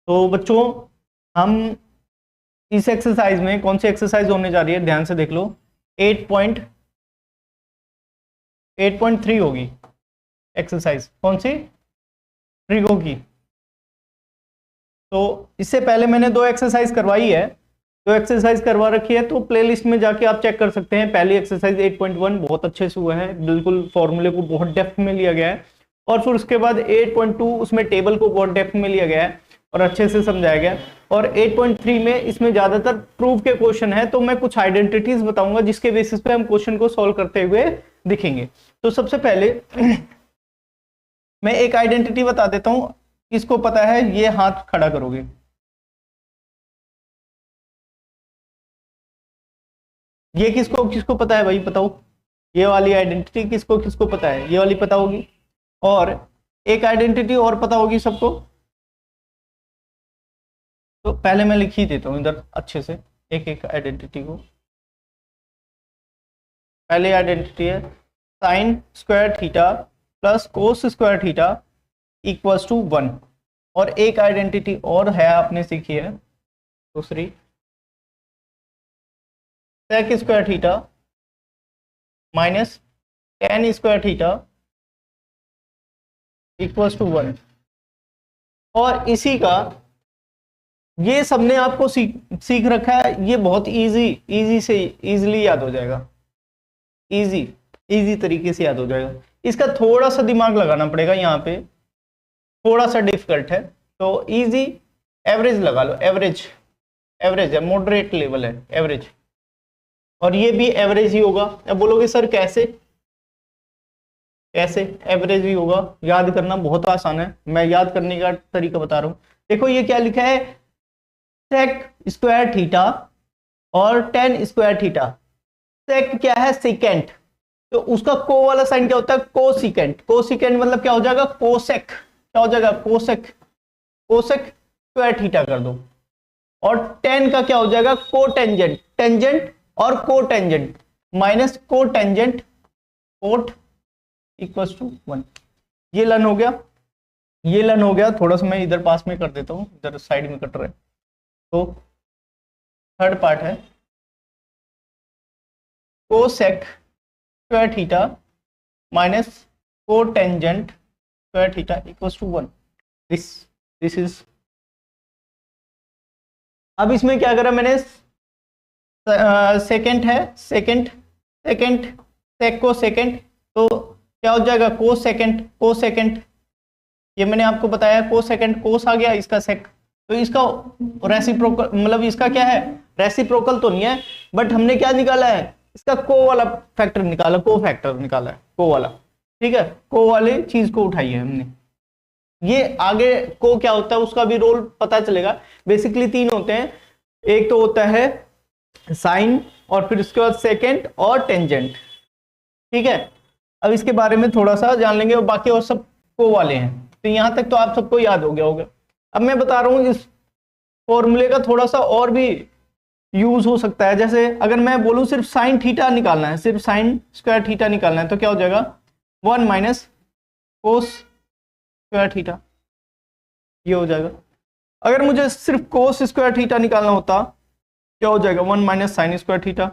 तो बच्चों हम इस एक्सरसाइज में कौन सी एक्सरसाइज होने जा रही है, ध्यान से देख लो। 8.3 होगी एक्सरसाइज, कौन सी, ट्रिगो की। तो इससे पहले मैंने 2 एक्सरसाइज करवाई है, 2 एक्सरसाइज करवा रखी है, तो प्लेलिस्ट में जाके आप चेक कर सकते हैं। पहली एक्सरसाइज 8.1 बहुत अच्छे से हुआ है, बिल्कुल फॉर्मूले को बहुत डेप्थ में लिया गया है। और फिर उसके बाद 8.2 उसमें टेबल को बहुत डेप्थ में लिया गया है और अच्छे से समझाया गया। और 8.3 में इसमें ज्यादातर प्रूफ के क्वेश्चन है, तो मैं कुछ आइडेंटिटीज बताऊंगा जिसके बेसिस पे हम क्वेश्चन को सॉल्व करते हुए दिखेंगे। तो सबसे पहले मैं एक आइडेंटिटी बता देता हूं, किसको पता है ये हाथ खड़ा करोगे। ये किसको किसको पता है भाई, बताओ। ये वाली आइडेंटिटी किसको किसको पता है, ये वाली पता होगी। और एक आइडेंटिटी और पता होगी सबको। तो पहले मैं लिख ही देता हूं इधर अच्छे से एक एक आइडेंटिटी को। पहली आइडेंटिटी है sine square theta plus cos square theta equals to 1। और एक आइडेंटिटी और है, आपने सीखी है दूसरी, sec square theta minus tan square theta equals to 1। और इसी का ये सबने आपको सीख रखा है, ये बहुत इजी से इजीली याद हो जाएगा, इजी तरीके से याद हो जाएगा। इसका थोड़ा सा दिमाग लगाना पड़ेगा, यहाँ पे थोड़ा सा डिफिकल्ट है, तो इजी एवरेज लगा लो। एवरेज है, मॉडरेट लेवल है एवरेज, और ये भी एवरेज ही होगा। अब बोलोगे सर कैसे एवरेज ही होगा, याद करना बहुत आसान है, मैं याद करने का तरीका बता रहा हूं। देखो ये क्या लिखा है, सेक स्क्वायर थीटा और टेन स्क्वायर थीटा। सेक क्या है, सेकेंड, तो उसका को वाला साइन क्या होता है, कोसिकेंट। कोसिकेंट मतलब क्या हो जाएगा, कोसेक, क्या हो जाएगा, कोसेक स्क्वायर थीटा कर दो। और टेन का क्या हो जाएगा, कोटेंजेंट, टेंजेंट और cotangent minus cotangent, cot equals to 1। ये लन हो गया, थोड़ा सा मैं इधर पास में कर देता हूं, इधर साइड में कट रहा है। तो थर्ड पार्ट है cosec square theta minus cotangent square theta equals to 1। This is. अब इसमें क्या करा मैंने, सेकेंड है, सेक को सेकेंड, तो क्या हो जाएगा, को सेकेंड। ये मैंने आपको बताया, को सेकेंड, कोस आ गया, इसका सेक, तो इसका रेसिप्रोकल, मतलब इसका क्या है, रेसिप्रोकल तो नहीं है, बट हमने क्या निकाला है, इसका को वाला फैक्टर निकाला, को फैक्टर निकाला है, को वाला, ठीक है, को वाले चीज को उठाई है हमने। ये आगे को क्या होता है उसका भी रोल पता चलेगा। बेसिकली 3 होते हैं, एक तो होता है साइन, और फिर उसके बाद सेकेंड और टेंजेंट, ठीक है। अब इसके बारे में थोड़ा सा जान लेंगे, और बाकी और सब को वाले हैं। तो यहां तक तो आप सबको याद हो गया होगा। अब मैं बता रहा हूं इस फॉर्मूले का थोड़ा सा और भी यूज हो सकता है। जैसे अगर मैं बोलूं सिर्फ साइन थीटा निकालना है, सिर्फ साइन स्क्वायर थीटा निकालना है, तो क्या हो जाएगा, 1 माइनस कोस स्क्वायर थीटा, ये हो जाएगा। अगर मुझे सिर्फ कोस स्क्वायर थीटा निकालना होता, क्या हो जाएगा, 1 माइनस साइन स्क्वायर थीटा।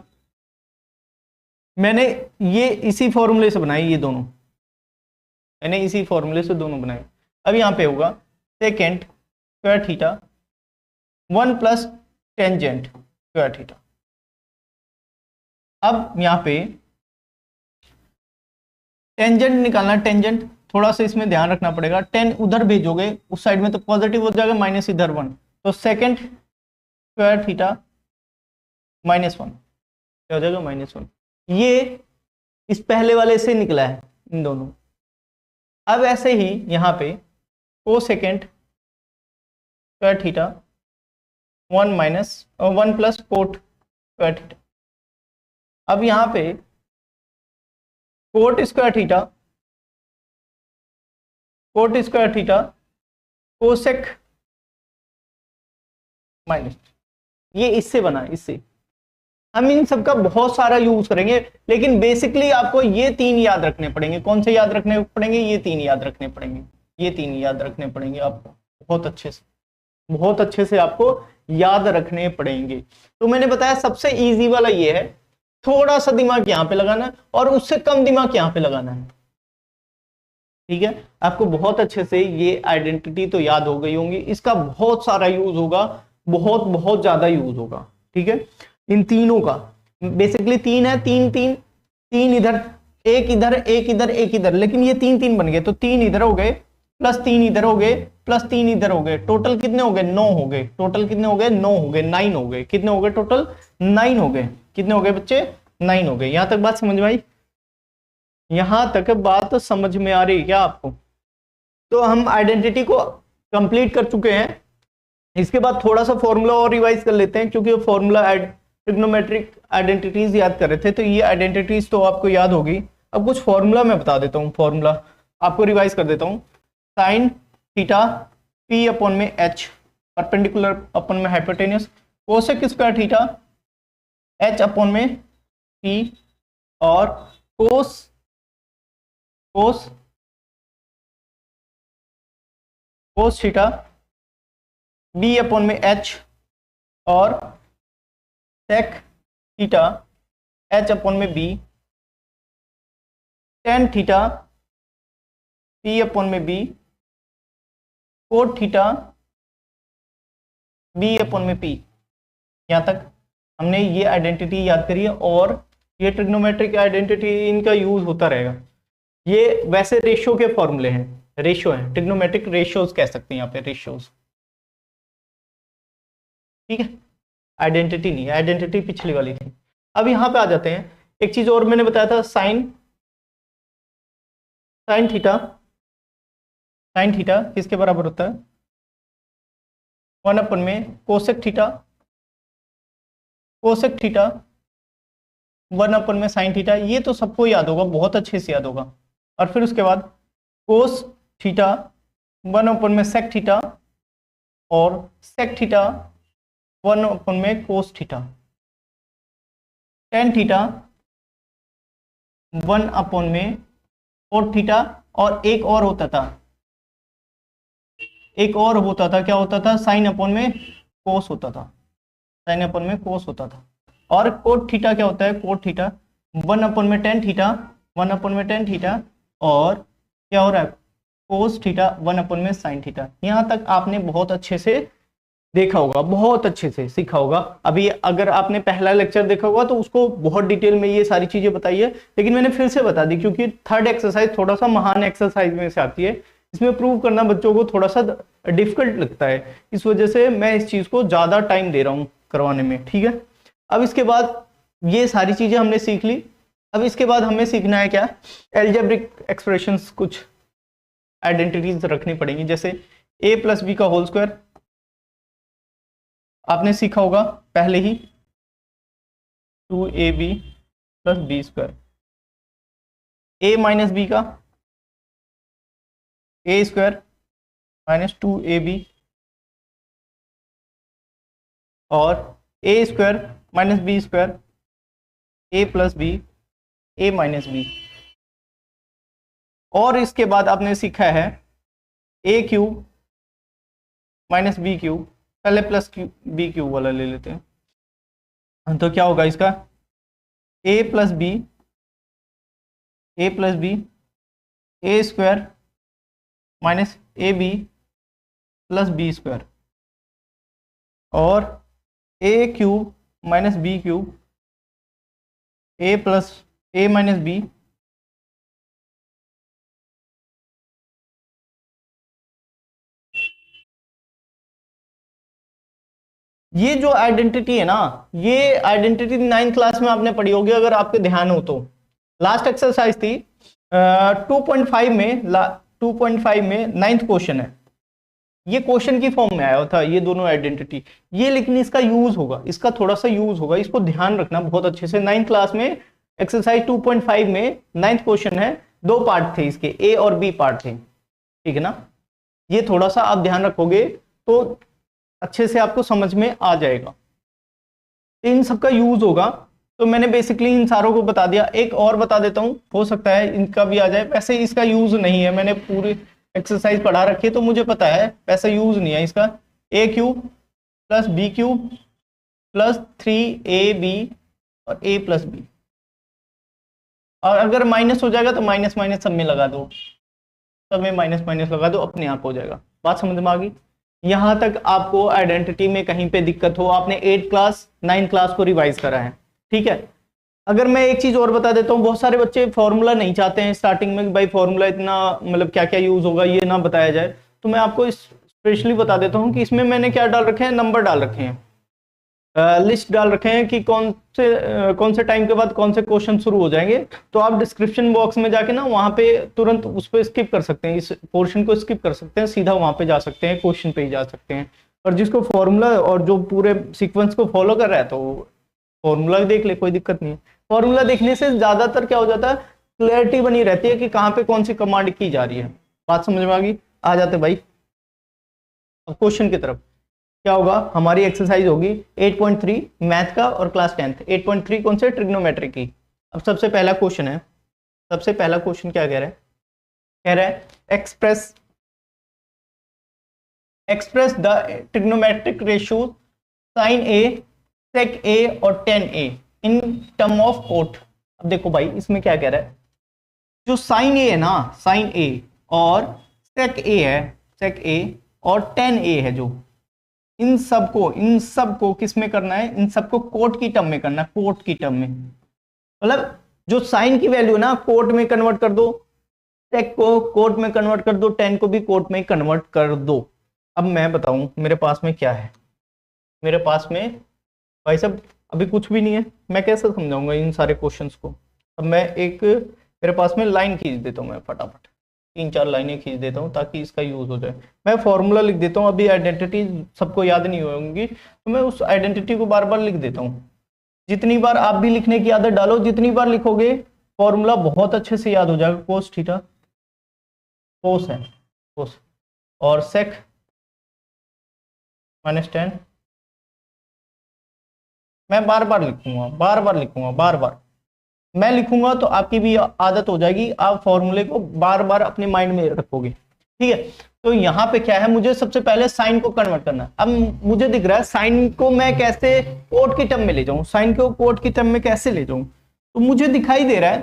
मैंने ये इसी फॉर्मूले से बनाई, ये दोनों मैंने इसी फॉर्मूले से दोनों बनाए। अब यहाँ पे होगा second square theta 1 plus tangent square theta. अब यहाँ पे टेंजेंट निकालना, टेंजेंट थोड़ा सा इसमें ध्यान रखना पड़ेगा, 10 उधर भेजोगे उस साइड में तो पॉजिटिव हो जाएगा, माइनस इधर 1, तो सेकेंड स्क्वायर थीटा -1, क्या हो जाएगा, -1। ये इस पहले वाले से निकला है, इन दोनों। अब ऐसे ही यहाँ पे को second square theta 1 plus cot square theta. अब यहाँ पे coat square theta cosec minus, ये इससे बना, इससे हम इन सबका बहुत सारा यूज करेंगे, लेकिन बेसिकली आपको ये 3 याद रखने पड़ेंगे। कौन से याद रखने पड़ेंगे, ये 3 याद रखने पड़ेंगे, ये 3 याद रखने पड़ेंगे आपको बहुत अच्छे से। बहुत अच्छे से आपको याद रखने पड़ेंगे। तो मैंने बताया सबसे इजी वाला ये है, थोड़ा सा दिमाग यहाँ पे लगाना है और उससे कम दिमाग यहाँ पे लगाना है। ठीक है, आपको बहुत अच्छे से ये आइडेंटिटी तो याद हो गई होंगी, इसका बहुत सारा यूज होगा, बहुत बहुत ज्यादा यूज होगा। ठीक है, इन तीनों का बेसिकली तीन है, तीन तीन तीन इधर, एक इधर, एक इधर, एक इधर, लेकिन ये तीन तीन बन गए, तो तीन इधर हो गए प्लस तीन इधर हो गए प्लस तीन इधर हो गए, टोटल कितने हो गए? 9 हो गए। टोटल कितने हो गए? 9 हो गए, 9 हो गए। कितने हो गए टोटल? 9 हो गए। कितने हो गए बच्चे? 9 हो गए। यहां तक बात समझ में आई? यहां तक बात समझ में आ रही है क्या आपको? तो हम आइडेंटिटी को कंप्लीट कर चुके हैं। इसके बाद थोड़ा सा फॉर्मूला और रिवाइज कर लेते हैं, क्योंकि फॉर्मूला ट्रिग्नोमेट्रिक आइडेंटिटीज याद कर रहे थे, तो ये आइडेंटिटीज तो आपको याद होगी। अब कुछ फॉर्मूला मैं बता देता हूँ, फॉर्मूला आपको रिवाइज कर देता हूँ। साइन थीटा पी अपॉन में एच, परपेंडिकुलर अपॉन में hypotenuse, cosec square theta H upon में टी, और कोस थीटा बी अपॉन में एच, और सेक थीटा एच अपॉन में B, tan theta P upon में B, cot theta B upon में P. यहां तक हमने ये आइडेंटिटी याद करी है, और ये ट्रिग्नोमेट्रिक आइडेंटिटी इनका यूज होता रहेगा। ये वैसे रेशियो के फॉर्मूले हैं, रेशियो है, ट्रिग्नोमेट्रिक रेशियोज कह सकते हैं यहाँ पे, रेशियोज। ठीक है, आइडेंटिटी नहीं, आइडेंटिटी पिछली वाली थी। अब यहाँ पे आ जाते हैं, एक चीज और मैंने बताया था, साइन थीटा किसके बराबर होता है? 1 अपन में कोसेक थीटा 1 अपन में साइन थीटा। ये तो सबको याद होगा, बहुत अच्छे से याद होगा। और फिर उसके बाद कोस थीटा 1 अपन में सेक थीटा, और सेक थीटा 1 अपन में कोस थीटा, टेन थीटा 1 अपन में कोट थीटा, और एक और होता था, क्या होता था? साइन अपन में कोस होता था। और कोट थीटा क्या होता है? कोट थीटा 1 अपन में टेन थीटा, और क्या हो रहा है? कोस थीटा 1 अपन में साइन थीटा। यहां तक आपने बहुत अच्छे से देखा होगा, बहुत अच्छे से सीखा होगा। अभी अगर आपने पहला लेक्चर देखा होगा तो उसको बहुत डिटेल में ये सारी चीजें बताई है, लेकिन मैंने फिर से बता दी, क्योंकि थर्ड एक्सरसाइज थोड़ा सा महान एक्सरसाइज में से आती है। इसमें प्रूव करना बच्चों को थोड़ा सा डिफिकल्ट लगता है, इस वजह से मैं इस चीज को ज्यादा टाइम दे रहा हूँ करवाने में। ठीक है, अब इसके बाद ये सारी चीजें हमने सीख ली। अब इसके बाद हमें सीखना है क्या? एल्जेब्रिक एक्सप्रेशंस, कुछ आइडेंटिटीज रखनी पड़ेंगी, जैसे a प्लस बी का होल स्क्वायर आपने सीखा होगा पहले ही, 2ab plus B square, a minus B का a स्क्वायर माइनस 2ab, और a square minus B square, a plus B, a minus B. और इसके बाद आपने सीखा है a cube minus B cube, पहले प्लस बी क्यूब वाला ले लेते हैं, तो क्या होगा इसका? a plus B a square minus A B plus B square, और a cube minus B cube, a plus a minus B, ये जो आइडेंटिटी है ना, ये आइडेंटिटी 9th क्लास में आपने पढ़ी होगी अगर आपके ध्यान हो तो। लास्ट एक्सरसाइज थी 2.5 में 9th क्वेश्चन है, ये क्वेश्चन की फॉर्म में आया था ये दोनों आइडेंटिटी, ये लेकिन इसका यूज होगा, इसका थोड़ा सा यूज होगा, इसको ध्यान रखना बहुत अच्छे से। 9th क्लास में एक्सरसाइज 2.5 में 9th क्वेश्चन है, 2 पार्ट थे इसके, ए और बी पार्ट थे। ठीक है ना, ये थोड़ा सा आप ध्यान रखोगे तो अच्छे से आपको समझ में आ जाएगा, इन सबका यूज होगा। तो मैंने बेसिकली इन सारों को बता दिया। एक और बता देता हूँ, हो सकता है इनका भी आ जाए, वैसे इसका यूज नहीं है, मैंने पूरी एक्सरसाइज पढ़ा रखी है तो मुझे पता है, वैसा यूज नहीं है इसका। A cube plus B cube plus 3ab और a प्लस बी। और अगर माइनस हो जाएगा तो माइनस माइनस सब में लगा दो, सब में माइनस माइनस लगा दो, अपने आप हो जाएगा। बात समझ में आ गई? यहां तक आपको आइडेंटिटी में कहीं पे दिक्कत हो, आपने 8 क्लास 9 क्लास को रिवाइज करा है, ठीक है। अगर मैं एक चीज और बता देता हूँ, बहुत सारे बच्चे फॉर्मूला नहीं चाहते हैं स्टार्टिंग में, भाई फॉर्मूला इतना मतलब क्या क्या यूज होगा ये ना बताया जाए, तो मैं आपको स्पेशली बता देता हूँ कि इसमें मैंने क्या डाल रखे हैं, नंबर डाल रखे हैं, लिस्ट डाल रखे हैं कि कौन से टाइम के बाद कौन से क्वेश्चन शुरू हो जाएंगे। तो आप डिस्क्रिप्शन बॉक्स में जाके ना वहां पे तुरंत उस पर स्किप कर सकते हैं, इस पोर्शन को स्किप कर सकते हैं, सीधा वहां पे जा सकते हैं, क्वेश्चन पे ही जा सकते हैं। और जिसको फॉर्मूला और जो पूरे सीक्वेंस को फॉलो कर रहा है तो फॉर्मूला देख ले, कोई दिक्कत नहीं है। फॉर्मूला देखने से ज्यादातर क्या हो जाता है, क्लैरिटी बनी रहती है कि कहाँ पे कौन सी कमांड की जा रही है। बात समझ में आ गई? आ जाते भाई अब क्वेश्चन की तरफ। क्या होगा, हमारी एक्सरसाइज होगी 8.3 मैथ का और क्लास 10th। 8.3 कौन से, ट्रिग्नोमेट्री की। अब सबसे पहला क्वेश्चन है, सबसे पहला क्वेश्चन क्या कह रहा है, कह रहा है express the trigonometric ratio sine A, sec A और tan A in term of cot. अब देखो भाई इसमें क्या कह रहा है, जो साइन ए है ना, साइन ए और सेक ए है, सेक ए और टेन ए है, जो इन सबको किस में करना है, इन सबको कोट की टर्म में करना है, कोट की टर्म में। मतलब जो साइन की वैल्यू ना कोट में कन्वर्ट कर दो, सेक को कोट में कन्वर्ट कर दो, टेन को भी कोट में कन्वर्ट कर दो। अब मैं बताऊं मेरे पास में क्या है, मेरे पास में भाई साहब अभी कुछ भी नहीं है, मैं कैसे समझाऊंगा इन सारे क्वेश्चंस को। अब मैं एक मेरे पास में लाइन खींच देता हूँ, मैं फटाफट 3-4 लाइनें खींच देता हूँ ताकि इसका यूज हो जाए। मैं फॉर्मूला लिख देता हूँ, अभी आइडेंटिटी सबको याद नहीं होंगी तो मैं उस आइडेंटिटी को बार बार लिख देता हूँ। जितनी बार आप भी लिखने की आदत डालो, जितनी बार लिखोगे फॉर्मूला बहुत अच्छे से याद हो जाएगा। कोस थीटा, कोस है कोस, और सेक -10। मैं बार बार लिखूंगा, बार बार मैं लिखूंगा तो आपकी भी आदत हो जाएगी, आप फॉर्मूले को बार बार अपने माइंड में रखोगे, ठीक है। तो यहाँ पे क्या है, मुझे सबसे पहले साइन को कन्वर्ट करना है। अब मुझे दिख रहा है साइन को मैं कैसे कोट की टर्म में ले जाऊं, साइन को कोट की टर्म में कैसे ले जाऊं। तो मुझे दिखाई दे रहा है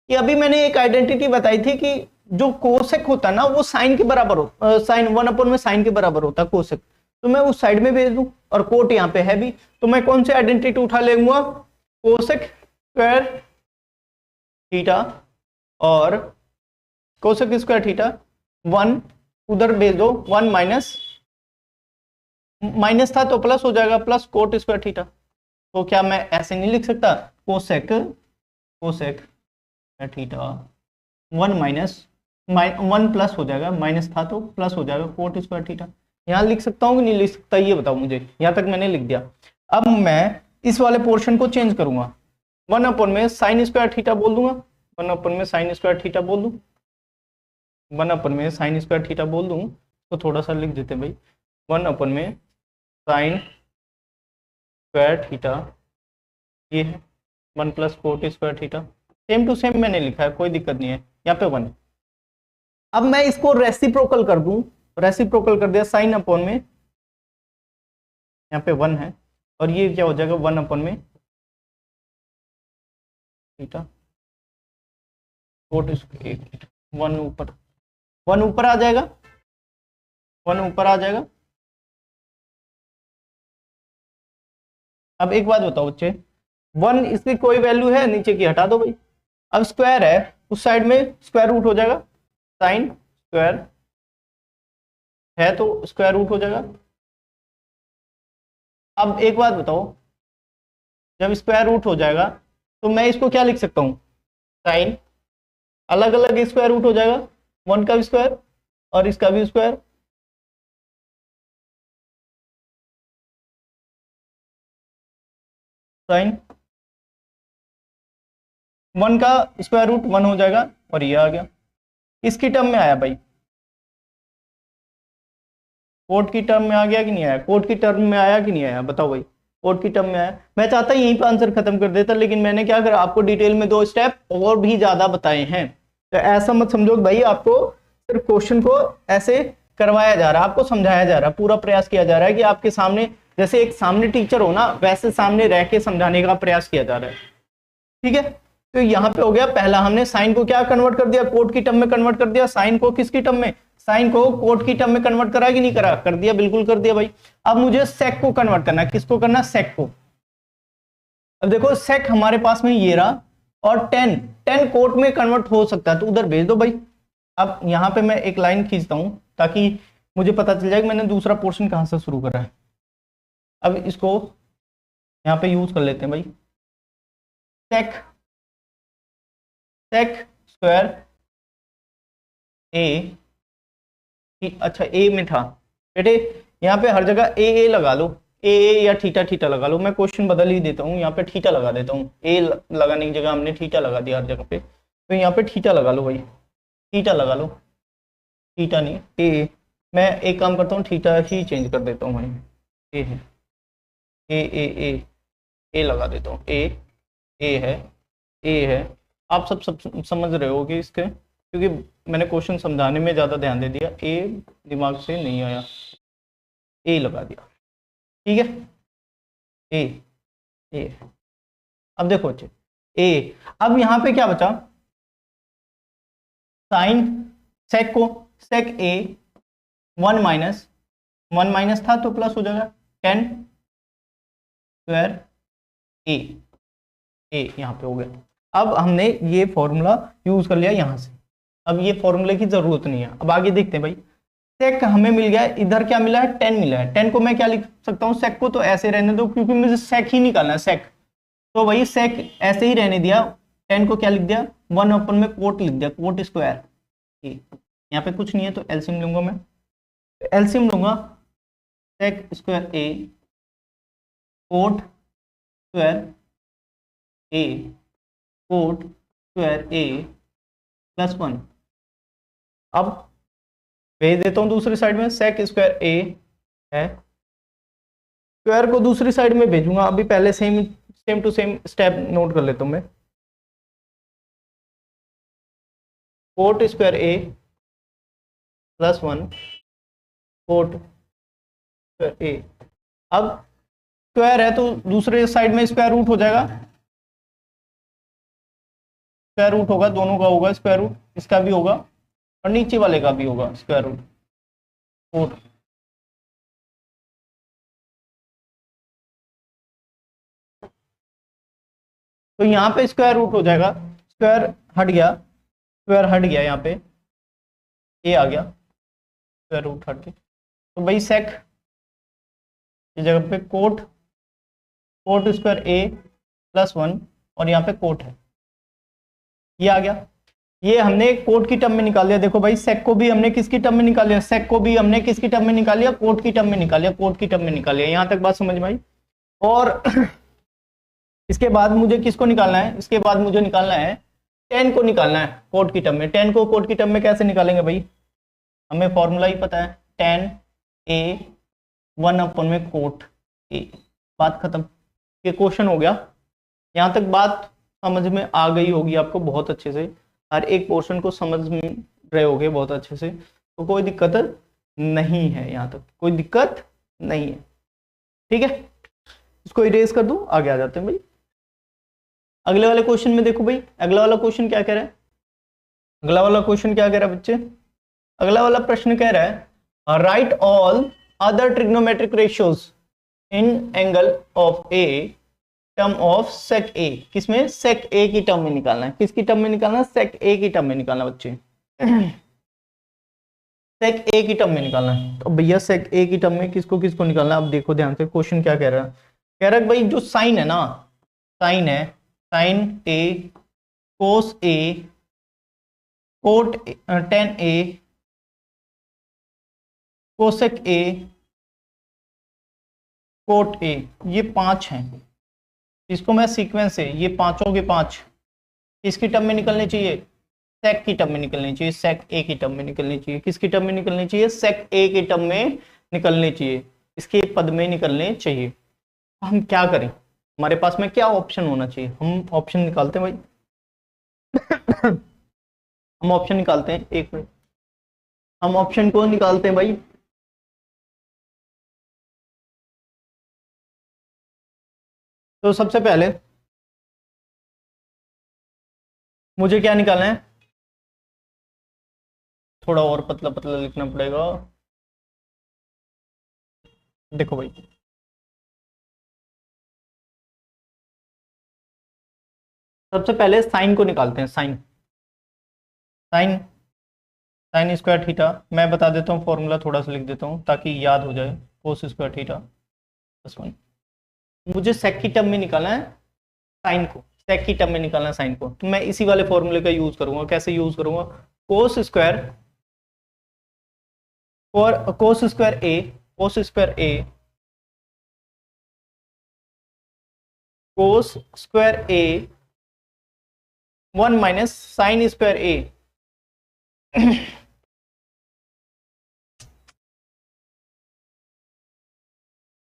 कि अभी मैंने एक आइडेंटिटी बताई थी कि जो कोसेक होता है ना वो साइन के बराबर होता, साइन 1 में साइन के बराबर होता है कोसेक। तो मैं उस साइड में भेज दूं और कोट यहाँ पे है भी, तो मैं कौन सी आइडेंटिटी उठा लेऊंगा, कोसेक स्क्वायर थीटा और कोसेक स्क्वायर थीटा 1 उधर भेज दो, 1 माइनस था तो प्लस हो जाएगा, प्लस कोट स्क्वायर थीटा। तो क्या मैं ऐसे नहीं लिख सकता, कोसेक थीटा 1 प्लस हो जाएगा, माइनस था तो प्लस हो जाएगा कोट स्क्वायर थीटा। यहाँ लिख सकता हूँ कि नहीं लिख सकता, ये बताओ मुझे। यहाँ तक मैंने लिख दिया। अब मैं इस वाले पोर्शन को चेंज करूंगा, 1 में साइन स्क्वायर थीटा बोल दूंगा, 1 में साइन स्क्वायर थीटा बोल दूं, 1 में साइन स्क्वायर थीटा बोल दूं, तो थोड़ा सा लिख देते भाई, 1 में साइन स्क्वायर थीटा ये है 1 plus cot square theta, same to same मैंने लिखा है, कोई दिक्कत नहीं है। यहाँ पे 1। अब मैं इसको रेसिप्रोकल कर दूं, रेसिप्रोकल कर दिया, साइन अपॉन में यहाँ पे 1 है और ये क्या हो जाएगा 1 में थीटा कोट स्क्वायर 1 ऊपर आ जाएगा, 1 ऊपर आ जाएगा। अब एक बात बताओ बच्चे, 1 इसकी कोई वैल्यू है नीचे की, हटा दो भाई। अब स्क्वायर है उस साइड में स्क्वायर रूट हो जाएगा, साइन स्क्वायर है तो स्क्वायर रूट हो जाएगा। अब एक बात बताओ, जब स्क्वायर रूट हो जाएगा तो मैं इसको क्या लिख सकता हूं, साइन अलग अलग स्क्वायर रूट हो जाएगा, 1 का भी स्क्वायर और इसका भी स्क्वायर। साइन 1 का स्क्वायर रूट 1 हो जाएगा और ये आ गया, इसकी टर्म में आया भाई, कोट की टर्म में आ गया कि नहीं आया, कोट की टर्म में आया कि नहीं आया, बताओ भाई। कोट की टर्म में आया। मैं चाहता यहीं पे आंसर खत्म कर देता, लेकिन मैंने क्या करा, आपको डिटेल में 2 स्टेप और भी ज्यादा बताए हैं। तो ऐसा मत समझो भाई आपको सिर्फ क्वेश्चन को ऐसे करवाया जा रहा है, आपको समझाया जा रहा है, पूरा प्रयास किया जा रहा है कि आपके सामने जैसे एक सामने टीचर हो ना, वैसे सामने रह के समझाने का प्रयास किया जा रहा है। ठीक है, तो यहाँ पे हो गया पहला, हमने साइन को क्या कन्वर्ट कर दिया, कोट की टर्म में कन्वर्ट कर दिया। साइन को किसकी टर्म में, साइन को कोट की टर्म में कन्वर्ट करा कि नहीं करा, कर दिया, बिल्कुल कर दिया भाई। अब मुझे सेक को कन्वर्ट करना है, किसको करना, सेक को। अब देखो सेक हमारे पास में ये रहा, और टेन कोट में कन्वर्ट हो सकता है, तो उधर भेज दो भाई। अब यहाँ पे मैं एक लाइन खींचता हूं ताकि मुझे पता चल जाए कि मैंने दूसरा पोर्शन कहां से शुरू करा है। अब इसको यहाँ पे यूज कर लेते हैं भाई, सेक स्क्वायर ए, अच्छा ए में था बेटे, यहाँ पे हर जगह ए लगा लो, ए या थीटा लगा लो। मैं क्वेश्चन बदल ही देता हूँ, यहाँ पे थीटा लगा देता हूँ, ए लगाने की जगह हमने थीटा लगा दिया हर जगह पे, तो यहाँ पे थीटा लगा लो भाई, थीटा लगा लो, थीटा नहीं ए। मैं एक काम करता हूँ, थीटा ही चेंज कर देता हूँ भाई, ए है, ए लगा देता हूँ, ए है। आप सब समझ रहे होगे इसके, क्योंकि मैंने क्वेश्चन समझाने में ज़्यादा ध्यान दे दिया, ए दिमाग से नहीं आया, ए लगा दिया। ठीक है, ए। अब देखो बच्चे, ए, अब यहाँ पे क्या बचा, साइन सेक को, सेक ए 1 माइनस था तो प्लस हो जाएगा, 10 स्क्वायर ए यहाँ पे हो गया। अब हमने ये फॉर्मूला यूज कर लिया यहाँ से, अब ये फॉर्मूले की जरूरत नहीं है। अब आगे देखते हैं भाई, सेक हमें मिल गया, इधर क्या मिला है, 10 मिला है। 10 को मैं क्या लिख सकता हूँ, सेक को तो ऐसे रहने दो, क्योंकि मुझे सेक ही निकालना है, सेक, तो भाई सेक ऐसे ही रहने दिया। 10 को क्या लिख दिया, 1 अपन में कोट लिख दिया, कोट स्क्वायर। यहाँ पे कुछ नहीं है तो एलसीएम लूंगा मैं, एलसीएम लूंगा, सेक square A coat square A, coat square A plus 1। अब भेज देता हूं दूसरी साइड में, सेक स्क्वायर ए है, स्क्वायर को दूसरी साइड में भेजूंगा। अभी पहले same to same step note कर लेता हूं मैं, cot square A plus 1 cot square A. अब स्क्वायर है तो दूसरे साइड में स्क्वायर रूट हो जाएगा, स्क्वायर रूट होगा, दोनों का होगा स्क्वायर रूट, इसका भी होगा और नीचे वाले का भी होगा स्क्वायर रूट 4। तो यहाँ पे स्क्वायर रूट हो जाएगा, स्क्वायर हट गया यहाँ पे, ए आ गया, स्क्वायर रूट हट के, तो भाई सेक इस जगह पे कोट स्क्वायर ए प्लस 1 और यहाँ पे कोट है, ये आ गया। ये हमने कोट की टर्म में निकाल लिया। देखो भाई सेक को भी हमने किसकी टर्म में निकाल लिया, सेक को भी हमने किसकी टर्म में निकाल लिया, कोट की टर्म में निकाल लिया, कोट की टर्म में निकाल लिया। यहाँ तक बात समझ में आई। और इसके बाद मुझे किसको निकालना है, इसके बाद मुझे निकालना है 10 को निकालना है कोट की टर्म में। 10 को कोट की टर्म में कैसे निकालेंगे भाई, हमें फॉर्मूला ही पता है, 10 ए 1 अपन में कोट ए, बात खत्म। ये क्वेश्चन हो गया। यहाँ तक बात समझ में आ गई होगी आपको बहुत अच्छे से, हर एक पोर्शन को समझ रहे होगे बहुत अच्छे से, तो कोई दिक्कत नहीं है, यहाँ तक कोई दिक्कत नहीं है। ठीक है, इसको इरेज कर दूं, आगे आ जाते हैं भाई अगले वाले क्वेश्चन में। देखो भाई अगला वाला क्वेश्चन क्या कह रहा है, अगला वाला क्वेश्चन क्या कह रहा है बच्चे, अगला वाला प्रश्न कह रहा है write all other trigonometric ratios in angle of A term of sec A. किसमें, सेक ए की टर्म में निकालना है। किसकी टर्म में निकालना है, सेक ए की टर्म में निकालना बच्चे, सेक ए की टर्म में निकालना है। तो भैया सेक ए की टर्म में किसको किसको निकालना है, अब देखो ध्यान से क्वेश्चन क्या कह रहा है। कह रहा है भाई जो साइन है ना, साइन है, sine A cos A cot tan A cosec A cot A, ये 5 हैं। इसको मैं सीक्वेंस से, ये पांचों के 5 किसकी टर्म में निकलने चाहिए, सेक की टर्म में निकलनी चाहिए, सेक ए की टर्म में निकलनी चाहिए। किसकी टर्म में निकलनी चाहिए, सेक ए की टर्म में निकलनी चाहिए, इसके पद में निकलने चाहिए। हम क्या करें, हमारे पास में क्या ऑप्शन होना चाहिए, हम ऑप्शन निकालते हैं भाई हम ऑप्शन निकालते हैं, एक मिनट। हम ऑप्शन को निकालते हैं भाई। तो सबसे पहले मुझे क्या निकालना है, थोड़ा और पतला पतला लिखना पड़ेगा। देखो भाई, सबसे पहले साइन को निकालते हैं। Sine sine sine square theta, मैं बता देता हूँ फॉर्मूला, थोड़ा सा लिख देता हूँ ताकि याद हो जाए। कोस स्क्वायर थीटा प्लस 1। मुझे सेक की टर्म में निकालना है साइन को, सेक की टर्म में निकालना है साइन को, तो मैं इसी वाले फॉर्मूले का यूज करूंगा। कैसे यूज करूंगा? कोस स्क्वायर, और cos square A, cos square A, cos square A 1 minus sine square ए।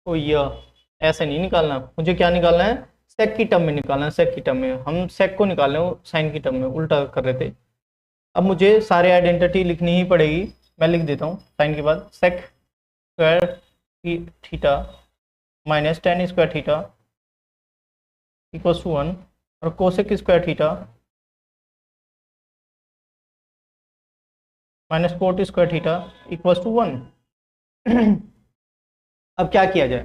तो यह ऐसे नहीं निकालना, मुझे क्या निकालना है, सेक की टर्म में निकालना है। सेक की टर्म में हम सेक को निकाल रहे हो, साइन की टर्म में उल्टा कर रहे थे। अब मुझे सारे आइडेंटिटी लिखनी ही पड़ेगी। मैं लिख देता हूँ साइन के बाद sec square theta minus tan square theta equals to 1, और cosec square theta minus cot square theta equals to 1। अब क्या किया जाए,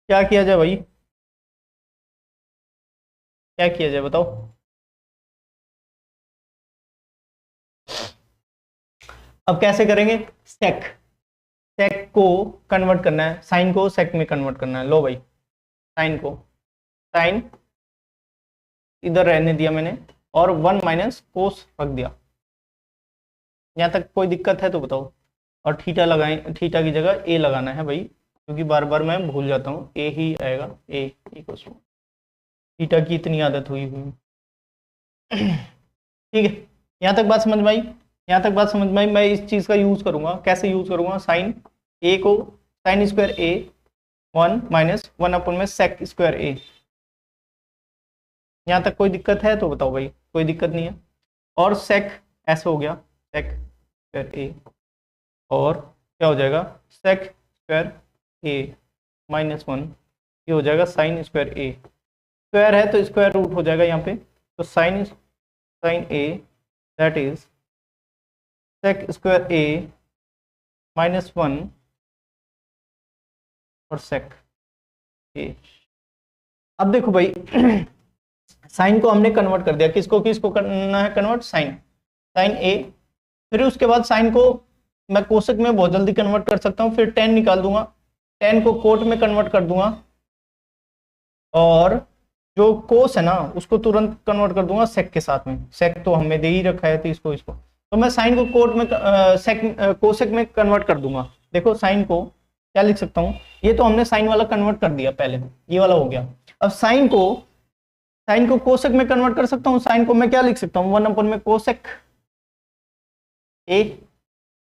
क्या किया जाए भाई, क्या किया जाए बताओ? अब कैसे करेंगे? सेक, सेक को कन्वर्ट करना है, साइन को सेक में कन्वर्ट करना है। लो भाई, साइन को, साइन इधर रहने दिया मैंने, और 1 माइनस कोस रख दिया। यहाँ तक कोई दिक्कत है तो बताओ? और थीटा लगाएं, थीटा की जगह ए लगाना है भाई, क्योंकि बार बार मैं भूल जाता हूँ, ए ही आएगा। ए इक्वल टू, थीटा की इतनी आदत हुई हुई। ठीक है, यहाँ तक बात समझ में आई? यहाँ तक बात समझ में आई? मैं इस चीज़ का यूज़ करूंगा, कैसे यूज़ करूंगा? साइन ए को, साइन स्क्वायर ए 1 माइनस 1 अपन में सेक स्क्वायर ए। यहाँ तक कोई दिक्कत है तो बताओ भाई? कोई दिक्कत नहीं है। और सेक ऐसे हो गया, सेक स्क्वायर ए, और क्या हो जाएगा, सेक स्क्वायर ए माइनस 1, ये हो जाएगा साइन स्क्वायर ए। स्क्वायर है तो स्क्वायर रूट हो जाएगा यहाँ पे, तो sine sine A that is sec square A minus 1 और सेक ए। अब देखो भाई, साइन को हमने कन्वर्ट कर दिया, किसको किसको करना है कन्वर्ट? साइन, साइन ए। फिर उसके बाद साइन को मैं कोसेक में बहुत जल्दी कन्वर्ट कर सकता हूँ, फिर टेन निकाल दूंगा, टेन को कोट में कन्वर्ट कर दूंगा, और जो कोस है ना उसको तुरंत कन्वर्ट कर दूंगा सेक के साथ में। सेक तो हमें दे ही रखा है, तो इसको तो मैं साइन को कोट में सेक कोसेक में कन्वर्ट कर दूंगा। देखो साइन को क्या लिख सकता हूँ, ये तो हमने साइन वाला कन्वर्ट कर दिया पहले, ये वाला हो गया। अब साइन को कोसेक में कन्वर्ट कर सकता हूँ। साइन को मैं क्या लिख सकता हूँ, 1 अपन में कोसेक ए,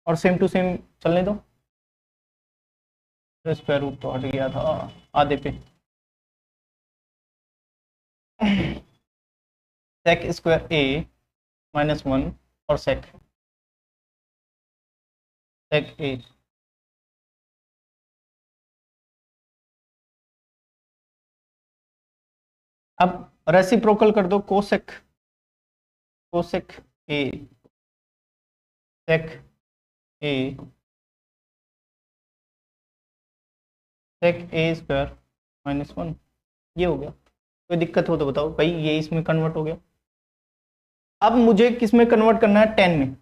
और सेम टू सेम चलने दो, स्क्वायर रूट तो हट गया था आधे पे। सेक स्क्वायर ए माइनस 1 और सेक सेक ए। अब रेसिप्रोकल कर दो, cosec, cosec A sec A, sec A square minus 1, ये हो गया। कोई दिक्कत हो तो बताओ भाई, ये इसमें कन्वर्ट हो गया। अब मुझे किस में कन्वर्ट करना है? 10 में।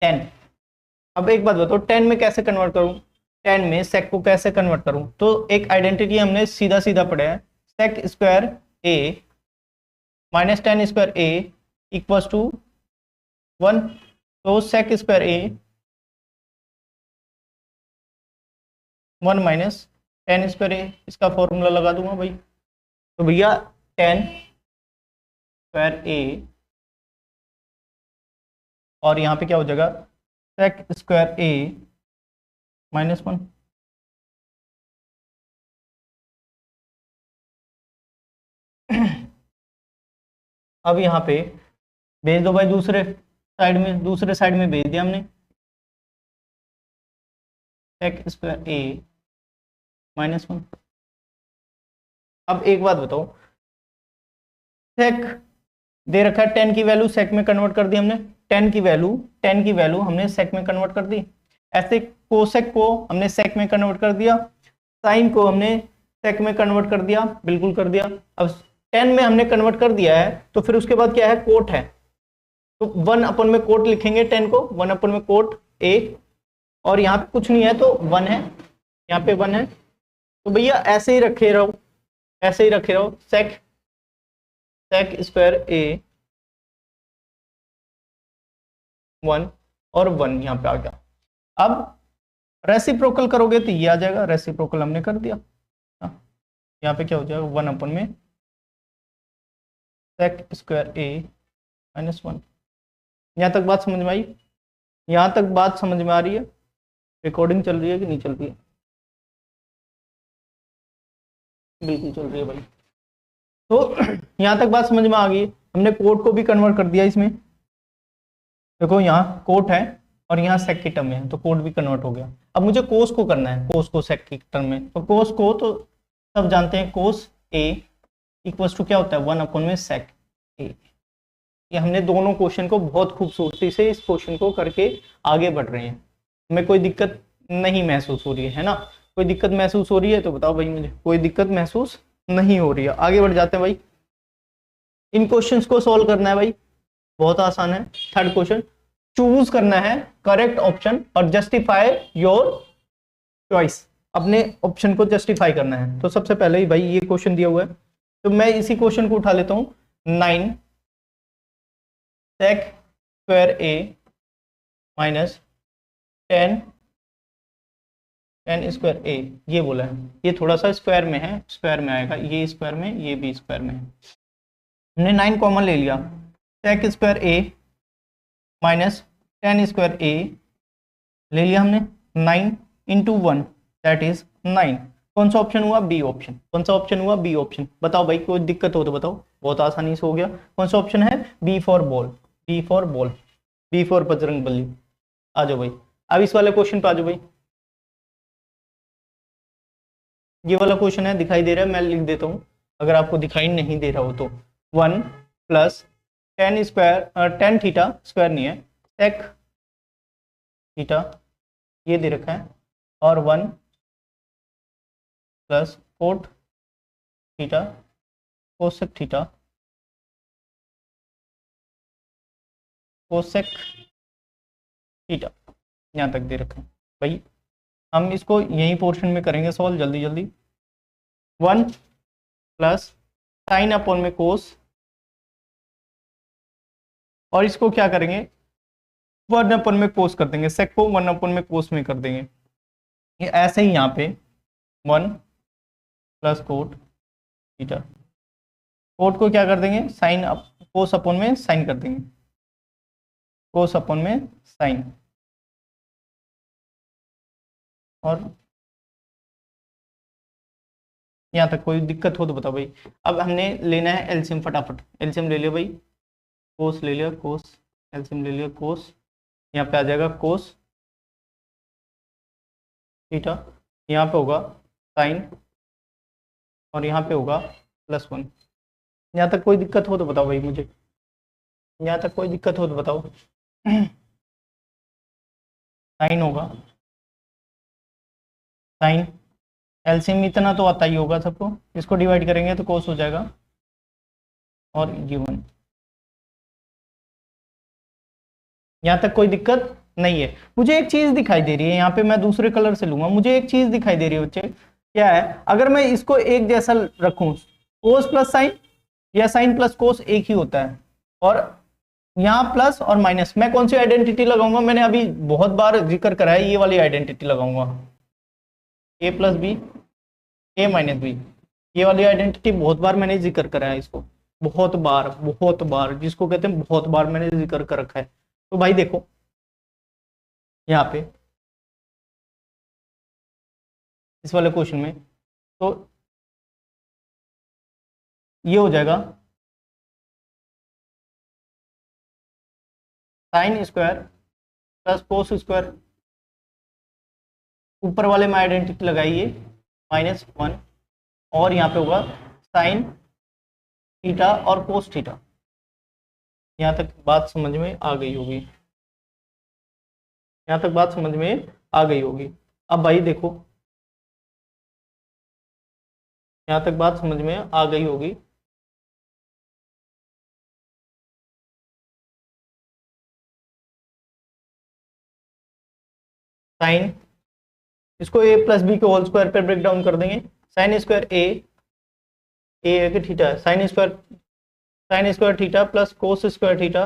10। अब एक बात बताओ, 10 में कैसे कन्वर्ट करूं? 10 में सेक को कैसे कन्वर्ट करूं? तो एक आइडेंटिटी हमने सीधा सीधा पढ़ा है, sec square A minus tan square A equals to 1। तो sec square A 1 minus tan square A, इसका फॉर्मूला लगा दूंगा भाई। तो भैया 10 स्क्वायर ए, और यहाँ पे क्या हो जाएगा, सेक स्क्वायर ए माइनस 1। अब यहाँ पे भेज दो भाई दूसरे साइड में, दूसरे साइड में भेज दिया हमने, सेक स्क्वायर ए -1। अब एक बात बताओ, सेक दे रखा है 10 की वैल्यू सेक में कन्वर्ट कर दी हमने, 10 की वैल्यू हमने सेक में कन्वर्ट कर दी। ऐसे कोसेक को हमने सेक में कन्वर्ट कर दिया, साइन को हमने सेक में कन्वर्ट कर दिया, बिल्कुल कर दिया। अब 10 में हमने कन्वर्ट कर दिया है तो फिर उसके बाद क्या है, कोट है, तो 1 में कोट लिखेंगे 10 को, 1 में कोट ए, और यहाँ पे कुछ नहीं है तो 1 है, यहाँ पे 1 है, तो भैया ऐसे ही रखे रहो, ऐसे ही रखे रहो, सेक स्क्वायर ए 1 और 1 यहाँ पे आ गया। अब रेसिप्रोकल करोगे तो ये आ जाएगा, रेसिप्रोकल हमने कर दिया, यहाँ पे क्या हो जाएगा 1 में सेक स्क्वायर ए -1। यहाँ तक बात समझ में आई? यहाँ तक बात समझ में आ रही है? रिकॉर्डिंग चल रही है कि नहीं चल रही है? बिल्कुल चल रही है भाई। तो यहाँ तक बात समझ में आ गई। हमने कोट को भी कन्वर्ट कर दिया इसमें, देखो यहाँ कोट है और यहाँ सेक की टर्म में है, तो कोट भी कन्वर्ट हो गया। अब मुझे कोस को करना है, कोस को सेक की टर्म में, तो कोस को तो सब जानते हैं, कोस ए इक्वल्स टू क्या होता है 1 में सेक ए। ये हमने दोनों क्वेश्चन को बहुत खूबसूरती से इस क्वेश्चन को करके आगे बढ़ रहे हैं, हमें कोई दिक्कत नहीं महसूस हो रही है ना? कोई दिक्कत महसूस हो रही है तो बताओ भाई मुझे, कोई दिक्कत महसूस नहीं हो रही है। आगे बढ़ जाते हैं भाई, इन क्वेश्चंस को सॉल्व करना है भाई, बहुत आसान है। थर्ड क्वेश्चन, चूज करना है करेक्ट ऑप्शन और जस्टिफाई योर चॉइस, अपने ऑप्शन को जस्टिफाई करना है। तो सबसे पहले ही भाई ये क्वेश्चन दिया हुआ है, तो मैं इसी क्वेश्चन को उठा लेता हूँ, 9 सेक स्क्वायर ए -10 स्क्वायर ए, ये बोला है, ये थोड़ा सा स्क्वायर में है, स्क्वायर में आएगा, ये स्क्वायर में, ये भी स्क्वायर में है। हमने 9 कॉमन ले लिया, सेक स्क्वायर ए -10 स्क्वायर ए ले लिया हमने, 9 × 1 दैट इज 9। कौन सा ऑप्शन हुआ? B option. कौन सा ऑप्शन हुआ? B option. बताओ भाई, कोई दिक्कत हो तो बताओ, बहुत आसानी से हो गया। कौन सा ऑप्शन है? B for ball, B for ball, B for Bajrang Bali. आ जाओ भाई, अब इस वाले क्वेश्चन पे आ जाओ भाई। ये वाला क्वेश्चन है, दिखाई दे रहा है? मैं लिख देता हूँ अगर आपको दिखाई नहीं दे रहा हो तो। 1 + 10 स्क्वायर, 10 थीटा स्क्वायर नहीं है, सेक थीटा ये दे रखा है, और 1 + coat theta cosec theta cosec theta, यहाँ तक दे रखा है भाई। हम इसको यही पोर्शन में करेंगे सॉल्व जल्दी जल्दी। 1 + sin में कोस, और इसको क्या करेंगे 1 में कोस कर देंगे, सेक को 1 में कोस में कर देंगे। ये ऐसे ही यहाँ पे 1 + कोट थीटा, कोट को क्या कर देंगे साइन, कोस अपॉन में साइन कर देंगे, कोस अपॉन में साइन। और यहाँ तक कोई दिक्कत हो तो बताओ भाई। अब हमने लेना है एलसीएम, फटाफट एलसीएम ले लिया भाई, कोस ले लिया, कोस एलसीएम ले लिया, कोस यहाँ पे आ जाएगा कोस थीटा, यहाँ पे होगा साइन, और यहाँ पे होगा +1। यहाँ तक कोई दिक्कत हो तो बताओ भाई मुझे, यहाँ तक कोई दिक्कत हो तो बताओ। साइन होगा, साइन एलसीएम इतना तो आता ही होगा सबको, इसको डिवाइड करेंगे तो कोस हो जाएगा, और ये 1। यहाँ तक कोई दिक्कत नहीं है। मुझे एक चीज दिखाई दे रही है यहाँ पे, मैं दूसरे कलर से लूंगा, मुझे एक चीज दिखाई दे रही है बच्चे, क्या है? अगर मैं इसको एक जैसा रखूं, कोस प्लस साइन या साइन प्लस कोस एक ही होता है, और यहाँ प्लस और माइनस, मैं कौन सी आइडेंटिटी लगाऊंगा? मैंने अभी बहुत बार जिक्र करा है, ये वाली आइडेंटिटी लगाऊंगा, a + b a - b, ये वाली आइडेंटिटी बहुत बार मैंने जिक्र करा है इसको, बहुत बार, जिसको कहते हैं बहुत बार मैंने जिक्र कर रखा है। तो भाई देखो यहाँ पे इस वाले क्वेश्चन में, तो ये हो जाएगा sine square plus cos square, ऊपर वाले में आइडेंटिटी लगाइए -1, और यहाँ पे होगा साइन थीटा और कोस थीटा। यहाँ तक बात समझ में आ गई होगी, यहाँ तक बात समझ में आ गई होगी। अब भाई देखो, यहाँ तक बात समझ में आ गई होगी। साइन, इसको a प्लस बी के होल स्क्वायर पे ब्रेक डाउन कर देंगे। साइन स्क्वायर ए के थीटा है, sine square theta plus cos square theta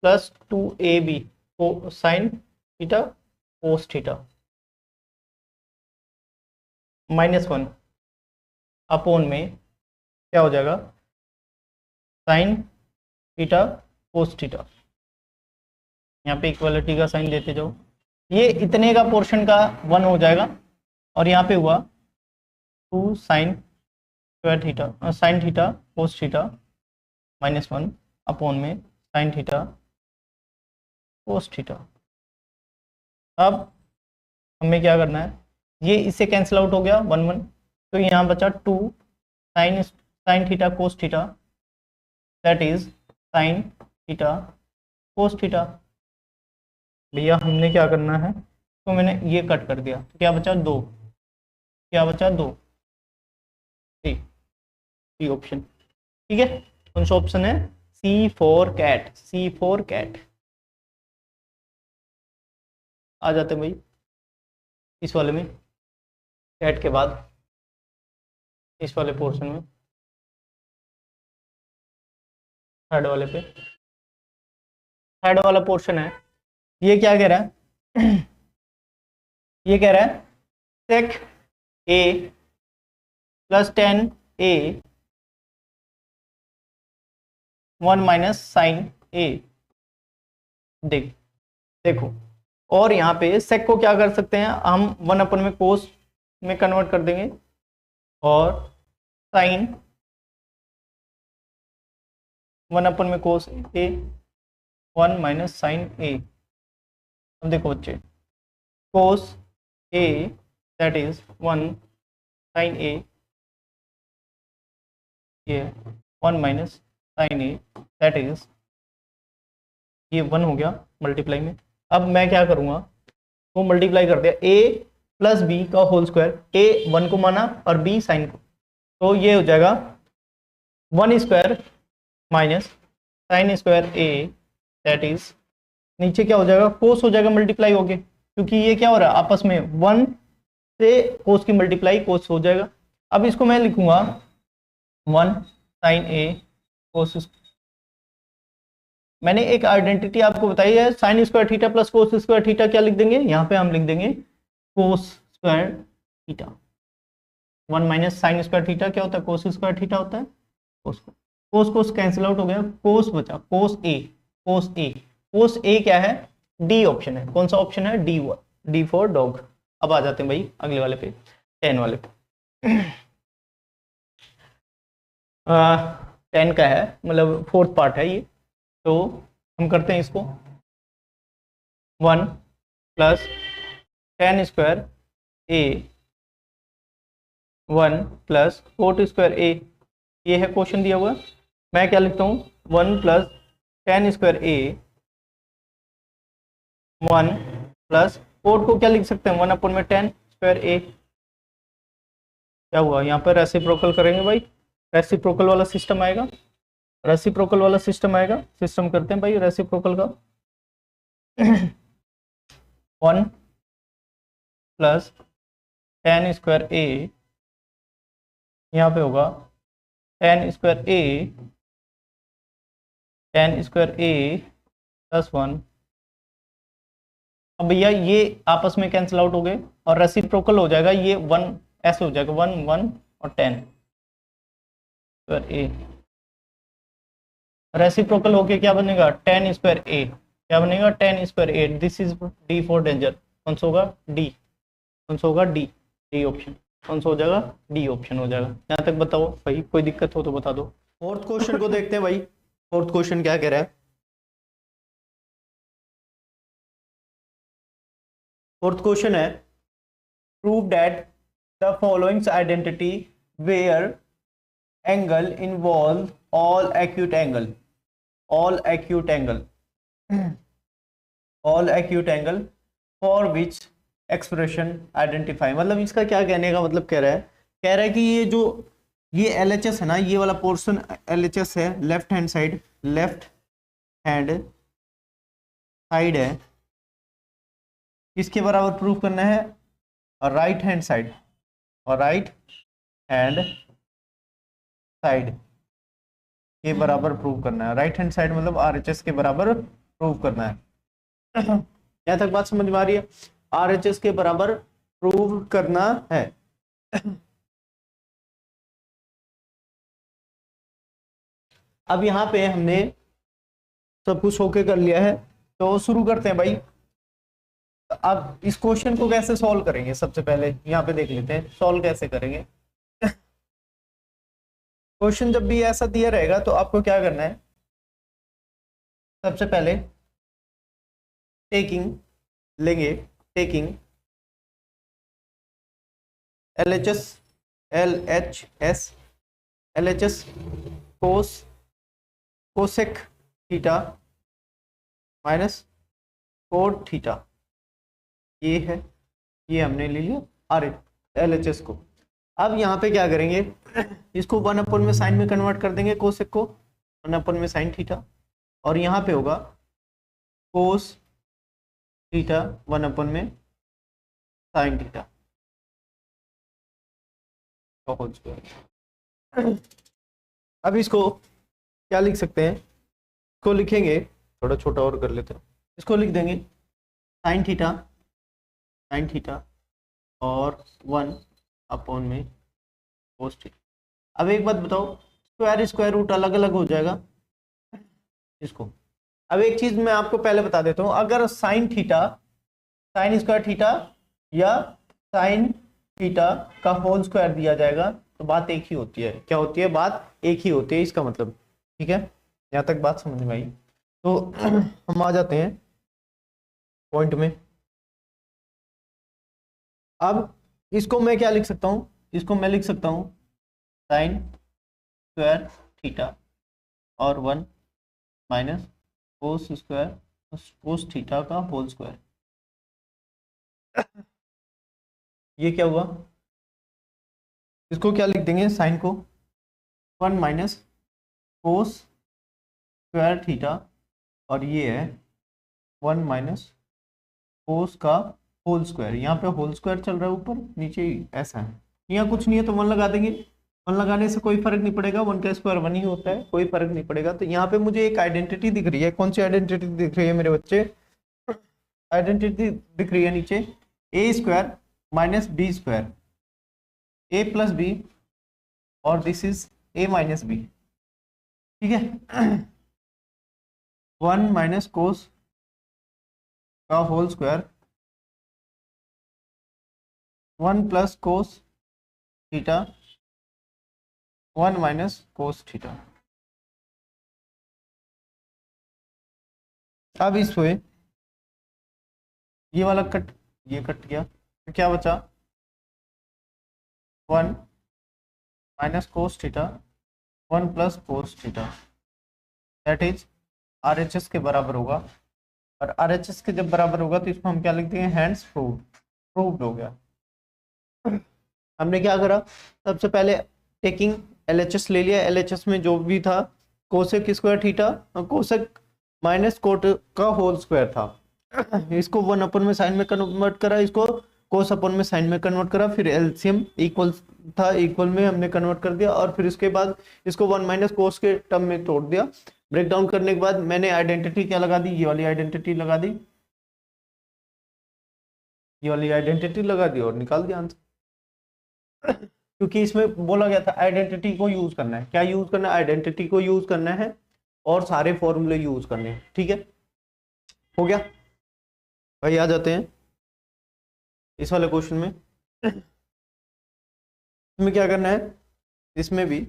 plus 2ab sign theta cos theta -1 upon में क्या हो जाएगा, साइन थीटा कोस थीटा। यहाँ पे इक्वालिटी का साइन देते जाओ, ये इतने का पोर्शन का 1 हो जाएगा, और यहाँ पे हुआ 2 sign square theta sine theta cos theta -1 upon में साइन थीटा कोस थीटा। अब हमें क्या करना है, ये इससे कैंसिल आउट हो गया 1 तो यहाँ बचा 2 sign theta cos theta, that is sine theta cos theta. भैया हमने क्या करना है, तो मैंने ये कट कर दिया, तो क्या बचा 2, क्या बचा 2, सी ऑप्शन। ठीक है, कौन सा ऑप्शन है, C4 कैट। आ जाते हैं भाई इस वाले में, कैट के बाद इस वाले पोर्शन में, थर्ड वाले पे। थर्ड वाला पोर्शन है, ये क्या कह रहा है ये कह रहा है सेक ए प्लस 10a 1 माइनस साइन ए। देखो, और यहाँ पे सेक को क्या कर सकते हैं हम, 1 अपन में कोस में कन्वर्ट कर देंगे, और साइन 1 अपन में कोस ए 1 माइनस साइन ए। अब देखो बच्चे, cos A that is 1 sine A, ये 1 minus sine A that is, ये 1 हो गया मल्टीप्लाई में। अब मैं क्या करूँगा, तो मल्टीप्लाई कर दिया a प्लस बी का होल स्क्वायर, a 1 को माना और b साइन को, तो ये हो जाएगा 1 square minus sine square a that is, नीचे क्या हो जाएगा, कोस हो जाएगा मल्टीप्लाई हो गए, क्योंकि ये क्या हो रहा है आपस में 1 से कोस की मल्टीप्लाई कोस हो जाएगा। अब इसको मैं लिखूंगा 1 साइन ए कोस। मैंने एक आइडेंटिटी आपको बताई है, sine square theta plus cos square theta, क्या लिख देंगे यहाँ पे, हम लिख देंगे कोस square theta. 1 minus sign square theta क्या होता है, कोस स्क्वायर थीटा होता है। कोस कैंसिल आउट हो गया, कोस बचा कोस ए क्या है, डी ऑप्शन है। कौन सा ऑप्शन है, डी फॉर डॉग। अब आ जाते हैं भाई अगले वाले पे, 10 वाले पे। 10 का है, मतलब 4th पार्ट है ये, तो हम करते हैं इसको 1 plus 10 square A 1 plus cot square ए, ये है क्वेश्चन दिया हुआ। मैं क्या लिखता हूँ, 1 plus 10 square A 1 plus coat को क्या लिख सकते हैं, 1 अपन में 10 स्क्वायर ए। क्या हुआ, यहाँ पर रेसिप्रोकल करेंगे भाई, रेसिप्रोकल वाला सिस्टम आएगा, सिस्टम करते हैं भाई रेसिप्रोकल का। 1 प्लस 10 स्क्वायर ए, यहाँ पे होगा 10 स्क्वायर ए प्लस 1। अब भैया ये आपस में कैंसिल आउट हो गए और रेसिप्रोकल हो जाएगा, ये 1 ऐसे हो जाएगा, 1 1 और 10 स्क्वायर ए। रेसिप्रोकल होके क्या बनेगा, 10 स्क्वायर ए, क्या बनेगा 10 square A. This is D for danger. कौन सा होगा, डी। कौन सा होगा, डी ऑप्शन। कौन सा हो जाएगा, डी ऑप्शन हो जाएगा। यहाँ तक बताओ भाई, कोई दिक्कत हो तो बता दो। 4th क्वेश्चन को देखते हैं भाई। 4th क्वेश्चन क्या कह रहा है, फोर्थ क्वेश्चन है, prove that the followings identity where angle involve all acute angle, all acute angle, all acute angle for which expression identify. मतलब इसका क्या कहने का मतलब कह रहा है कि ये जो ये LHS है ना, ये वाला पोर्शन LHS है, left hand side, left hand side है, किसके बराबर प्रूफ करना है, और राइट हैंड साइड, और राइट हैंड साइड के बराबर प्रूव करना है। राइट हैंड साइड मतलब RHS के बराबर प्रूव करना है। यहां तक बात समझ में आ रही है? RHS के बराबर प्रूव करना है। अब यहाँ पे हमने सब कुछ ओके कर लिया है, तो शुरू करते हैं भाई। अब इस क्वेश्चन को कैसे सॉल्व करेंगे, सबसे पहले यहाँ पे देख लेते हैं सॉल्व कैसे करेंगे। क्वेश्चन जब भी ऐसा दिया रहेगा तो आपको क्या करना है, सबसे पहले टेकिंग लेंगे, taking LHS cosec theta minus cot theta, ये है, ये हमने ले लिया LHS को। अब यहाँ पे क्या करेंगे, इसको 1 में साइन में कन्वर्ट कर देंगे, कोसेक को 1 में साइन थीटा, और यहाँ पे होगा कोस थीटा 1 में साइन थीटा। अब इसको क्या लिख सकते हैं, इसको लिखेंगे, थोड़ा छोटा और कर लेते हैं, इसको लिख देंगे साइन थीटा और 1 में कोस थीटा। अब एक बात बताओ, स्क्वायर रूट अलग अलग हो जाएगा इसको। अब एक चीज मैं आपको पहले बता देता हूं, अगर साइन स्क्वायर थीटा या साइन थीटा का होल स्क्वायर दिया जाएगा तो बात एक ही होती है। क्या होती है? बात एक ही होती है, इसका मतलब। ठीक है, यहां तक बात समझ में आई? तो हम आ जाते हैं पॉइंट में। अब इसको मैं क्या लिख सकता हूं, इसको मैं लिख सकता हूं साइन स्क्वायर थीटा और 1 माइनस कोस थीटा का होल स्क्वायर। ये क्या हुआ, इसको क्या लिख देंगे, साइन को 1 माइनस कोस स्क्वायर थीटा, और ये है 1 माइनस कोस का होल स्क्वायर। यहाँ पे होल स्क्वायर चल रहा है, ऊपर नीचे ऐसा है, यहाँ कुछ नहीं है तो 1 लगा देंगे। 1 लगाने से कोई फर्क नहीं पड़ेगा, 1 का स्क्वायर 1 ही होता है, कोई फर्क नहीं पड़ेगा। तो यहाँ पे मुझे एक आइडेंटिटी दिख रही है। कौन सी आइडेंटिटी दिख रही है मेरे बच्चे? आइडेंटिटी दिख रही है नीचे, A square minus B square, A plus B, और this is A minus B. ठीक है, 1 माइनस कोस का whole square, 1 plus cos theta, 1 minus cos theta. अब इस पे ये वाला ये कट गया, तो क्या बचा, 1 minus cos theta, 1 plus cos theta, that is RHS के बराबर होगा। और RHS के जब बराबर होगा तो इसको हम क्या लिख देंगे, हैंड्स प्रूव्ड हो गया। हमने क्या करा, सबसे पहले टेकिंग LHS ले लिया, LHS में जो भी था cosec square theta, cosec minus cot का होल स्क्वायर था, इसको 1 में साइन में कन्वर्ट करा, इसको कोस में साइन में कन्वर्ट करा, फिर एलसीएम इक्वल था, इक्वल में हमने कन्वर्ट कर दिया, और फिर उसके बाद इसको 1 माइनस कोस के टर्म में तोड़ दिया। ब्रेक डाउन करने के बाद मैंने आइडेंटिटी क्या लगा दी, ये वाली आइडेंटिटी लगा दी, ये वाली आइडेंटिटी लगा दी और निकाल दिया आंसर। क्योंकि इसमें बोला गया था आइडेंटिटी को यूज करना है। क्या यूज करना है? आइडेंटिटी को यूज करना है और सारे फॉर्मूले यूज करने हैं। ठीक है, हो गया भाई। आ जाते हैं इस वाले क्वेश्चन में। इसमें क्या करना है, इसमें भी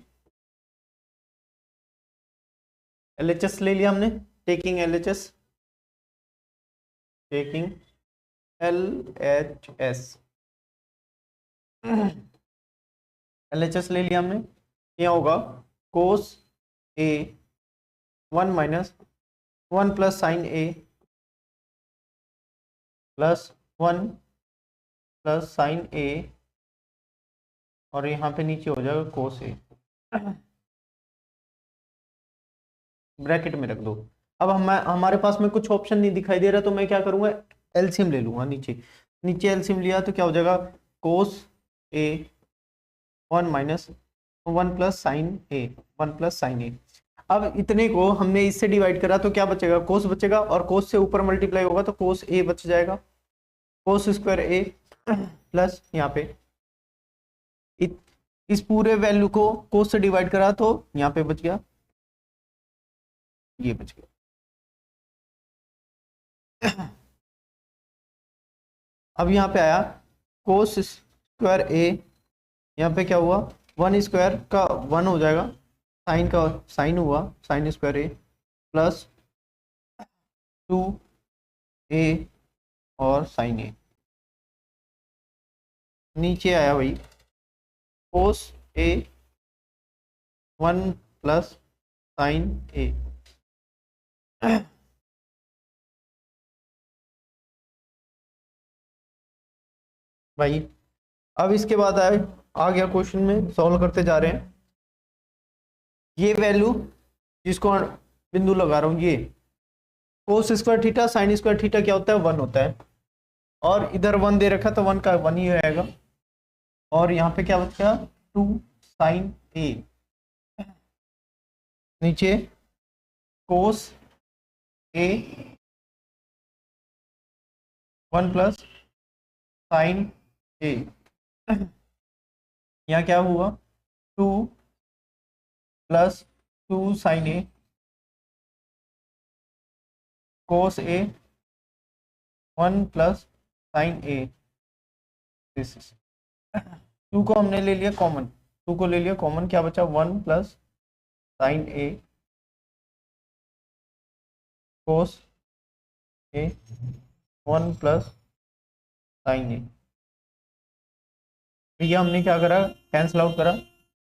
LHS ले लिया हमने, टेकिंग LHS LHS, LHS ले लिया हमने। क्या होगा कोस ए 1 माइनस 1 प्लस साइन ए प्लस 1 प्लस साइन ए, और यहाँ पे नीचे हो जाएगा कोस ए, ब्रैकेट में रख दो। अब हमारे पास में कुछ ऑप्शन नहीं दिखाई दे रहा, तो मैं क्या करूंगा, एलसीएम ले लूंगा। नीचे नीचे एलसीएम लिया तो क्या हो जाएगा, कोस ए 1 माइनस 1 प्लस साइन ए, 1 प्लस साइन ए। अब इतने को हमने इससे डिवाइड करा तो क्या बचेगा, कोस बचेगा, और कोस से ऊपर मल्टीप्लाई होगा तो कोस ए बच जाएगा, कोस स्क्वायर ए प्लस यहाँ पे इस पूरे वैल्यू को कोस से डिवाइड करा तो यहाँ पे बच गया, ये बच गया। अब यहाँ पे आया कोस स्क्वायर ए, यहाँ पे क्या हुआ, 1 स्क्वायर का 1 हो जाएगा, साइन का साइन हुआ, साइन स्क्वायर ए प्लस 2 ए और साइन ए। नीचे आया भाई कोस ए 1 प्लस साइन ए। भाई अब इसके बाद आ गया क्वेश्चन में सॉल्व करते जा रहे हैं। ये वैल्यू जिसको बिंदु लगा रहा हूं, ये कोस square theta sine square theta क्या होता है, 1 होता है, और इधर 1 दे रखा तो 1 का 1 ही आएगा, और यहाँ पे क्या बच गया 2 साइन ए, नीचे कोस ए 1 प्लस साइन ए, यहाँ क्या हुआ 2 plus 2 sign A cos A 1 plus sign ए। 2 को हमने ले लिया कॉमन, 2 को ले लिया कॉमन, क्या बचा 1 plus sign A cos A 1 plus sign A. ये हमने क्या करा, कैंसिल आउट करा,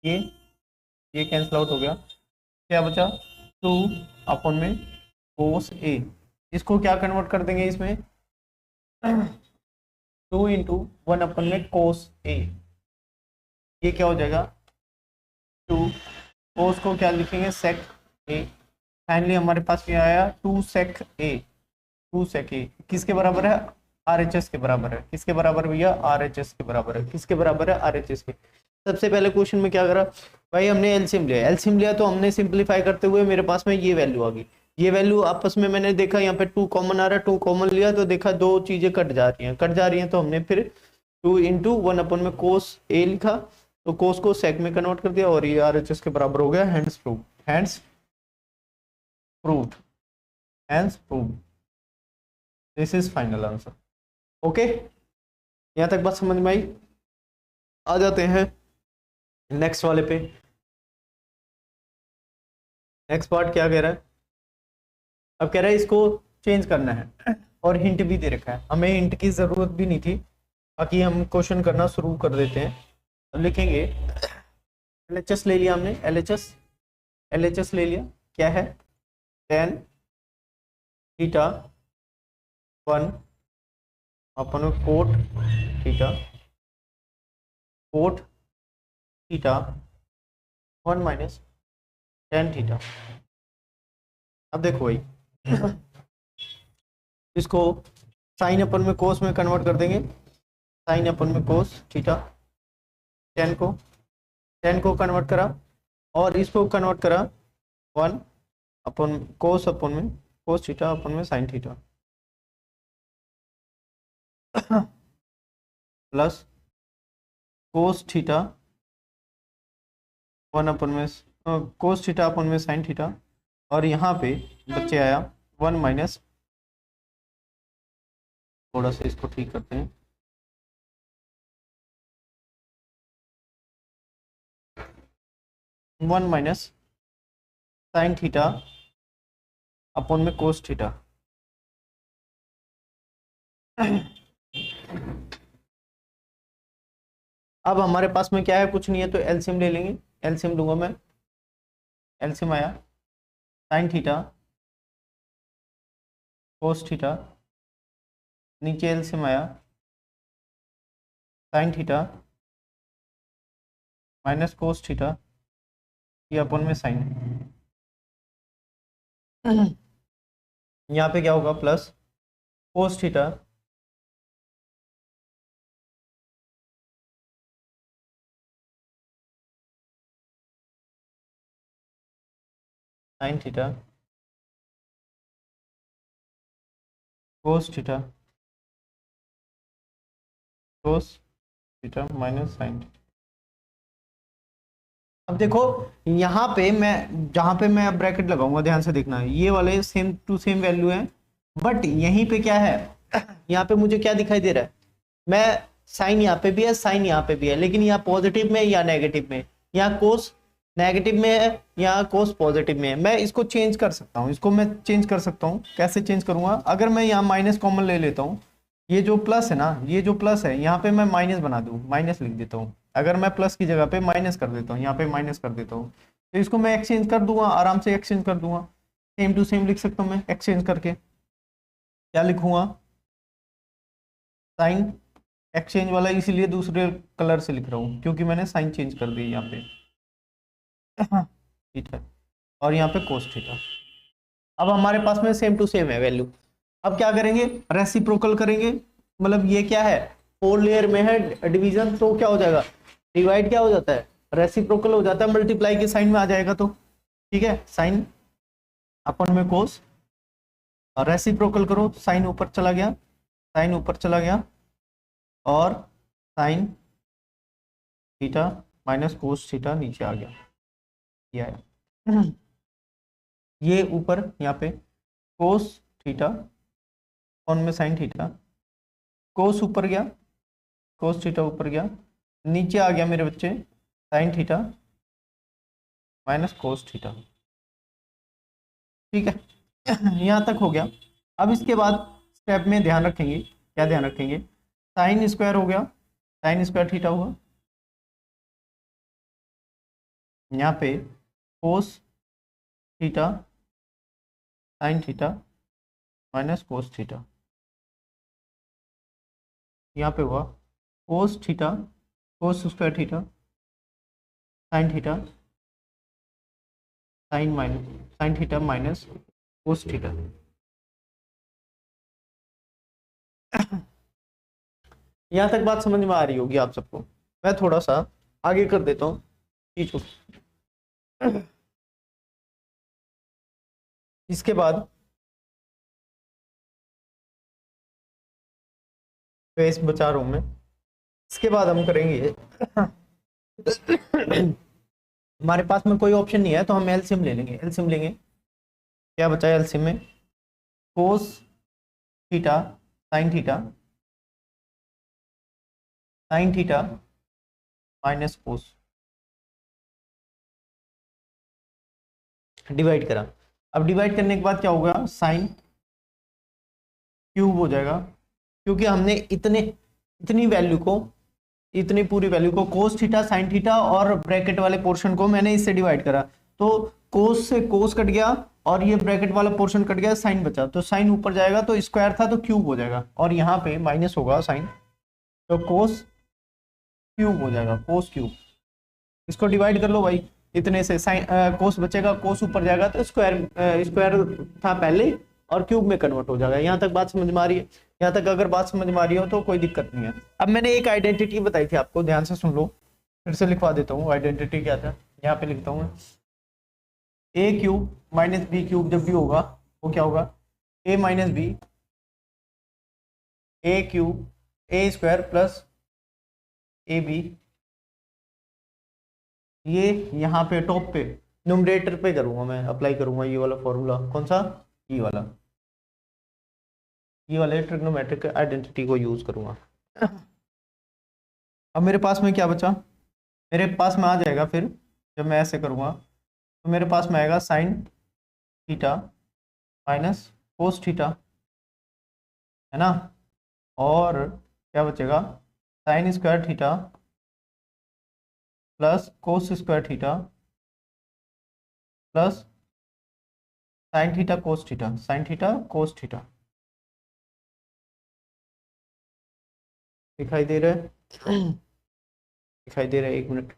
ये कैंसिल आउट हो गया, क्या बचा 2 अपन में कोस ए। इसको क्या कन्वर्ट कर देंगे इसमें 2 इंटू 1 अपन में कोस ए, ये क्या हो जाएगा 2, कोस को क्या लिखेंगे सेक ए, फाइनली हमारे पास क्या आया 2 सेक ए, 2 सेक ए किसके बराबर है, RHS के बराबर है। किसके बराबर भैया, RHS के बराबर है। किसके बराबर है, RHS के। सबसे पहले क्वेश्चन में क्या करा भाई, हमने एलसीएम लिया, एलसीएम लिया तो हमने सिंपलीफाई करते हुए मेरे पास में ये वैल्यू आ गई, ये वैल्यू आपस में मैंने देखा यहाँ पे 2 कॉमन आ रहा है, 2 कॉमन लिया तो देखा 2 चीजें कट जा रही हैं, तो हमने फिर 2 इंटू 1 अपन में कोस ए लिखा, तो कोस को सेक में कन्वर्ट कर दिया और ये RHS के बराबर हो गया। Hands proved, hands proved, hands proved, this is final answer. Okay, यहाँ तक बात समझ में आई। आ जाते हैं नेक्स्ट वाले पे। नेक्स्ट पार्ट क्या कह रहा है, अब कह रहा है इसको चेंज करना है, और हिंट भी दे रखा है, हमें हिंट की जरूरत भी नहीं थी, बाकी हम क्वेश्चन करना शुरू कर देते हैं। अब लिखेंगे LHS ले लिया हमने, LHS ले लिया, क्या है tan theta 1 upon cot theta 1 minus tan theta. अब देखो भाई इसको साइन अपन में कोस में कन्वर्ट कर देंगे, साइन अपन में कोस थीटा, tan को कन्वर्ट करा और इसको कन्वर्ट करा 1 अपन कोस अपन में कोस थीटा अपन में sine theta plus cos theta 1 अपन में कोस थीटा अपन में साइन थीटा, और यहाँ पे बच्चे आया 1 माइनस, थोड़ा सा इसको ठीक करते हैं, 1 माइनस साइन थीटा अपन में कोस थीटा। अब हमारे पास में क्या है, कुछ नहीं है, तो एलसीएम ले लेंगे। एलसीएम लूंगा मैं, एलसीएम आया साइन थीटा कोस थीटा, नीचे एलसीएम आया sine theta minus cos theta, ये अपन में साइन। यहाँ पे क्या होगा, plus cos theta sine theta cos theta cos theta minus sine. अब देखो यहाँ पे मैं, जहां पे मैं ब्रैकेट लगाऊंगा, ध्यान से देखना, ये वाले सेम टू सेम वैल्यू है, बट यहीं पे क्या है, यहाँ पे मुझे क्या दिखाई दे रहा है, मैं साइन यहाँ पे भी है, साइन यहाँ पे भी है, लेकिन यहाँ पॉजिटिव में या नेगेटिव में, यहाँ कोस नेगेटिव में है, यहाँ कोस पॉजिटिव में है। मैं इसको चेंज कर सकता हूँ, इसको मैं चेंज कर सकता हूँ। कैसे चेंज करूंगा, अगर मैं यहाँ माइनस कॉमन ले लेता हूँ, ये जो प्लस है ना, ये जो प्लस है यहाँ पे मैं माइनस बना दूँ, माइनस लिख देता हूँ। अगर मैं प्लस की जगह पे माइनस कर देता हूँ, यहाँ पे माइनस कर देता हूँ, तो इसको मैं एक्सचेंज कर दूंगा, आराम से एक्सचेंज कर दूंगा, सेम टू सेम लिख सकता हूँ मैं एक्सचेंज करके। क्या लिखूंगा, साइन एक्सचेंज वाला इसीलिए दूसरे कलर से लिख रहा हूँ क्योंकि मैंने साइन चेंज कर दी यहाँ पे। ठीक है, और यहाँ पे कोस थीटा। अब हमारे पास में सेम टू सेम है वैल्यू। अब क्या करेंगे, रेसिप्रोकल करेंगे, मतलब ये क्या है, 4 लेयर में है डिवीजन, तो क्या हो जाएगा, डिवाइड क्या हो जाता है, रेसिप्रोकल हो जाता है, मल्टीप्लाई के साइन में आ जाएगा। तो ठीक है, साइन अपन में कोस, और रेसिप्रोकल करो, साइन ऊपर चला गया, साइन ऊपर चला गया, और sign theta minus cos theta नीचे आ गया, ये आया। ये ऊपर यहाँ पे कोस थीटा, कौन में साइन थीटा, कोस ऊपर गया, कोस थीटा ऊपर गया, नीचे आ गया मेरे बच्चे sign theta minus cos theta. ठीक है, यहाँ तक हो गया। अब इसके बाद स्टेप में ध्यान रखेंगे, क्या ध्यान रखेंगे, साइन स्क्वायर हो गया, साइन स्क्वायर थीटा हुआ, यहाँ पे कोस theta sine theta minus cos theta, यहाँ पे हुआ कोस theta cos square theta sine theta sine theta minus cos theta. यहाँ तक बात समझ में आ रही होगी आप सबको। मैं थोड़ा सा आगे कर देता हूँ चीज को। इसके बाद फेस बचा रहा हूं मैं। इसके बाद हम करेंगे हमारे पास में कोई ऑप्शन नहीं है तो हम एलसीएम ले लेंगे। एलसीएम लेंगे, क्या बचा है एलसीएम में, कोस theta sine theta sine theta minus कोस, डिवाइड करा। अब डिवाइड करने के बाद क्या होगा, साइन क्यूब हो जाएगा, क्योंकि हमने इतनी वैल्यू को, इतनी पूरी वैल्यू को कोस थीटा साइन थीटा और ब्रैकेट वाले पोर्शन को मैंने इससे डिवाइड करा, तो कोस से कोस कट गया और ये ब्रैकेट वाला पोर्शन कट गया, साइन बचा, तो साइन ऊपर जाएगा, तो स्क्वायर था तो क्यूब हो जाएगा, और यहाँ पे माइनस होगा साइन, तो कोस क्यूब हो जाएगा, कोस क्यूब। इसको डिवाइड कर लो भाई, इतने से साइन कोस बचेगा, कोस ऊपर जाएगा तो स्क्वायर, स्क्वायर था पहले और क्यूब में कन्वर्ट हो जाएगा। यहाँ तक बात समझ में आ रही है? यहाँ तक अगर बात समझ में आ रही हो तो कोई दिक्कत नहीं है। अब मैंने एक आइडेंटिटी बताई थी आपको, ध्यान से सुन लो, फिर से लिखवा देता हूँ आइडेंटिटी क्या था। यहाँ पे लिखता हूँ A cube minus B cube, जब भी होगा वो क्या होगा, A minus B, A cube A square plus A B. ये यहाँ पे टॉप पे न्यूमरेटर पे करूंगा मैं, अप्लाई करूंगा ये वाला फॉर्मूला, कौन सा, ये वाला, ये वाले ट्रिग्नोमेट्रिक आइडेंटिटी को यूज करूंगा। अब मेरे पास में क्या बचा, मेरे पास में आ जाएगा फिर जब मैं ऐसे करूंगा, तो मेरे पास में आएगा sign theta minus cos theta, है ना, और क्या बचेगा, sign square theta plus cos square theta plus sign theta cos theta, sine theta cos theta. दिखाई दे रहा है? दिखाई दे रहा है, एक minute.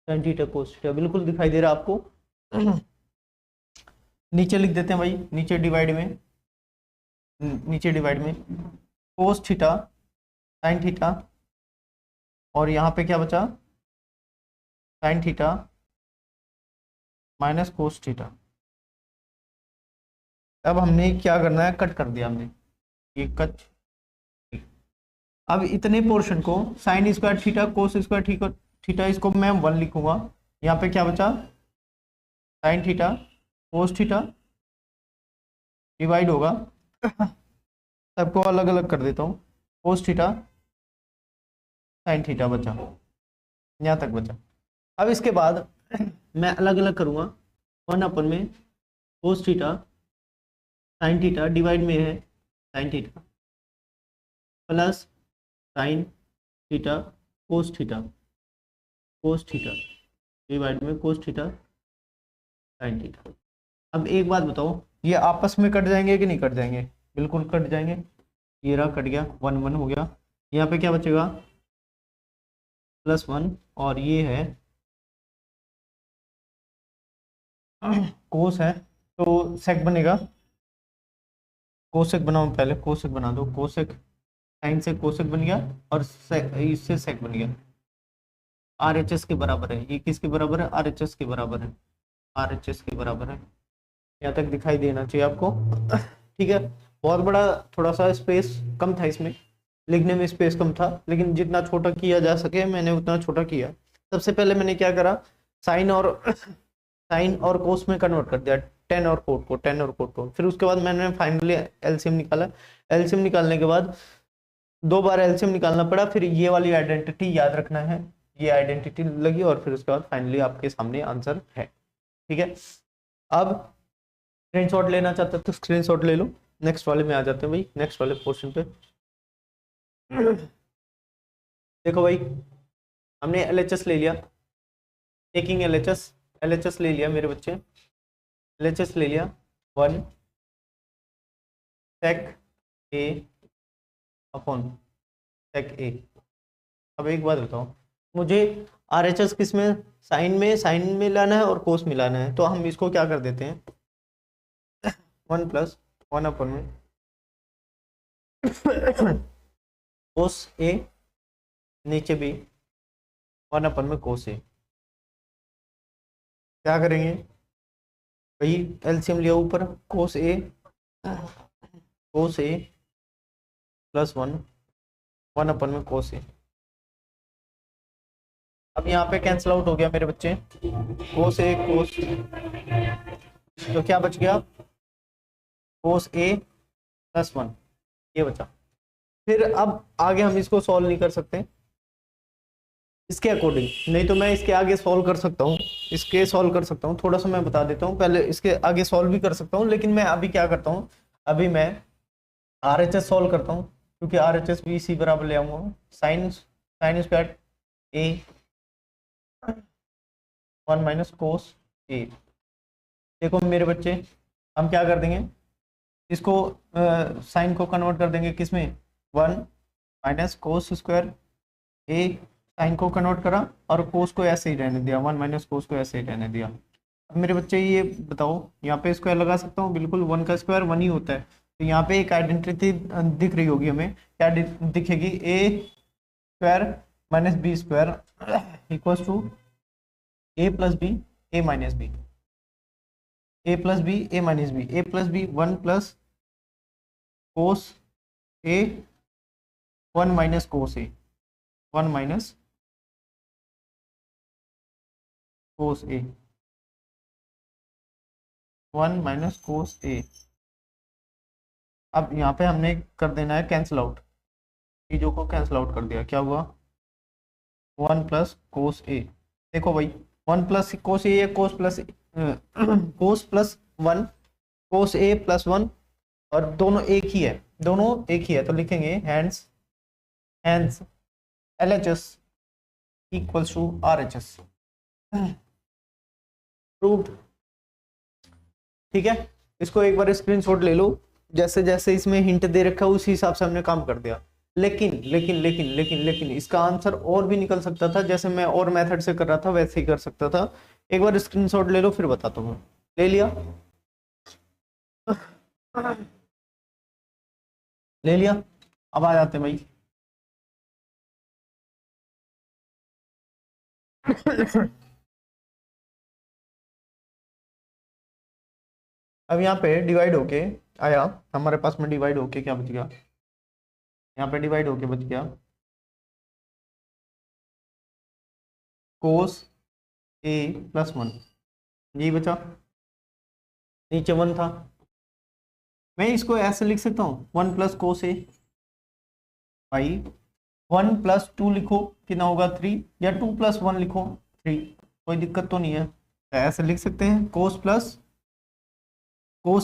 Sign theta cos theta बिल्कुल दिखाई दे रहा है आपको? नीचे लिख देते हैं भाई, नीचे डिवाइड में, नीचे डिवाइड में कोस थीटा साइन थीटा, और यहाँ पे क्या बचा? Sign theta minus cos theta. अब हमने क्या करना है, कट कर दिया हमने, ये कट। अब इतने पोर्शन को sign square theta cos square theta theta, इसको मैं 1 लिखूंगा। यहाँ पे क्या बचा? Sign theta cos theta divide होगा सबको अलग अलग कर देता हूँ, कोस थीटा साइन थीटा बचा, यहाँ तक बचा। अब इसके बाद मैं अलग अलग करूँगा, 1 में कोस थीटा साइन थीटा डिवाइड में है sine theta plus sign theta cos theta, cos theta divide में कोस थीटा साइन थीटा। अब एक बात बताओ, ये आपस में कट जाएंगे कि नहीं कट जाएंगे? बिल्कुल कट जाएंगे। ये रहा, कट गया, 1 1 हो गया। यहाँ पे क्या बचेगा? +1, और ये है कोस है तो सेक बनेगा, कोसेक बनाओ पहले, कोसेक बना दो, कोसेक साइन से कोसेक बन गया और इससे सेक बन गया। RHS के बराबर है, ये किसके बराबर है? RHS के बराबर है, RHS के बराबर है। यहाँ तक दिखाई देना चाहिए आपको, ठीक है। बहुत बड़ा, थोड़ा सा स्पेस कम था इसमें, लिखने में स्पेस कम था, लेकिन जितना छोटा किया जा सके मैंने उतना छोटा किया। सबसे पहले मैंने क्या करा, साइन और कोस में कन्वर्ट कर दिया, टेन और कोट को। फिर उसके बाद मैंने फाइनली एलसीएम निकाला। एलसीएम निकालने के बाद 2 बार एलसीएम निकालना पड़ा, फिर ये वाली आइडेंटिटी याद रखना है, ये आइडेंटिटी लगी, और फिर उसके बाद फाइनली आपके सामने आंसर है, ठीक है। अब स्क्रीनशॉट लेना चाहते हो तो स्क्रीनशॉट ले लो। नेक्स्ट वाले में आ जाते हैं भाई, नेक्स्ट वाले पोर्शन पे। देखो भाई, हमने LHS ले लिया, टेकिंग LHS ले लिया मेरे बच्चे, LHS ले लिया 1 sec A upon sec A। अब एक बात बताओ, मुझे RHS किस में, साइन में लाना है और कोस में लाना है, तो हम इसको क्या कर देते हैं, 1 + 1 अपॉन में कोस A, नीचे भी 1 अपॉन में कोस A। क्या करेंगे भाई, एलसीएम लिया ऊपर, कोस A + 1 अपॉन में कोस A। अब यहाँ पे कैंसिल आउट हो गया मेरे बच्चे, कोस A कोस, तो क्या बच गया, कोस A + 1, ये बचा। फिर अब आगे हम इसको सॉल्व नहीं कर सकते इसके अकॉर्डिंग, नहीं तो मैं इसके आगे सॉल्व कर सकता हूँ, इसके सॉल्व कर सकता हूँ, थोड़ा सा मैं बता देता हूँ, पहले इसके आगे सॉल्व भी कर सकता हूँ, लेकिन मैं अभी क्या करता हूँ, अभी मैं RHS सॉल्व करता हूँ, क्योंकि RHS भी इसी बराबर ले आऊँगा, sine square A 1 - cos A। देखो मेरे बच्चे, हम क्या कर देंगे, इसको साइन को कन्वर्ट कर देंगे किस में, 1 - कोस स्क्वायर A, साइन को कन्वर्ट करा और कोस को ऐसे ही रहने दिया, 1 - कोस को ऐसे ही रहने दिया। अब मेरे बच्चे ये बताओ, यहाँ पे स्क्वायर लगा सकता हूँ, बिल्कुल 1 का स्क्वायर 1 ही होता है, तो यहाँ पे एक आइडेंटिटी दिख रही होगी हमें, क्या दिखेगी, A² - B² equals to A + B A - B, A + B A - B, A + B 1 + cos A 1 - cos A 1 - cos A 1 - cos A। अब यहाँ पे हमने कर देना है कैंसिल आउट, चीजों को कैंसिल आउट कर दिया, क्या हुआ, 1 + कोस A। देखो भाई, 1 + कोस A, कोस + 1 कोस A + 1, और दोनों एक ही है, तो लिखेंगे hence LHS equals to RHS। Proved. ठीक है, इसको एक बार स्क्रीनशॉट ले लो, जैसे जैसे इसमें हिंट दे रखा है उसी हिसाब से हमने काम कर दिया। लेकिन लेकिन लेकिन लेकिन लेकिन इसका आंसर और भी निकल सकता था, जैसे मैं और मेथड से कर रहा था वैसे ही कर सकता था। एक बार स्क्रीनशॉट ले लो फिर बताता हूँ। ले लिया? ले लिया? अब आ जाते हैं भाई। अब यहाँ पे डिवाइड होके आया हमारे पास में, डिवाइड होके क्या बच गया, यहाँ पे डिवाइड होके बच गया कोस ए प्लस 1, यही बचा। नीचे 1 था, मैं इसको ऐसे लिख सकता हूँ 1 प्लस कोस ए, भाई 1 प्लस 2 लिखो कितना होगा 3, या 2 प्लस 1 लिखो 3, कोई दिक्कत तो नहीं है। ऐसे लिख सकते हैं कोस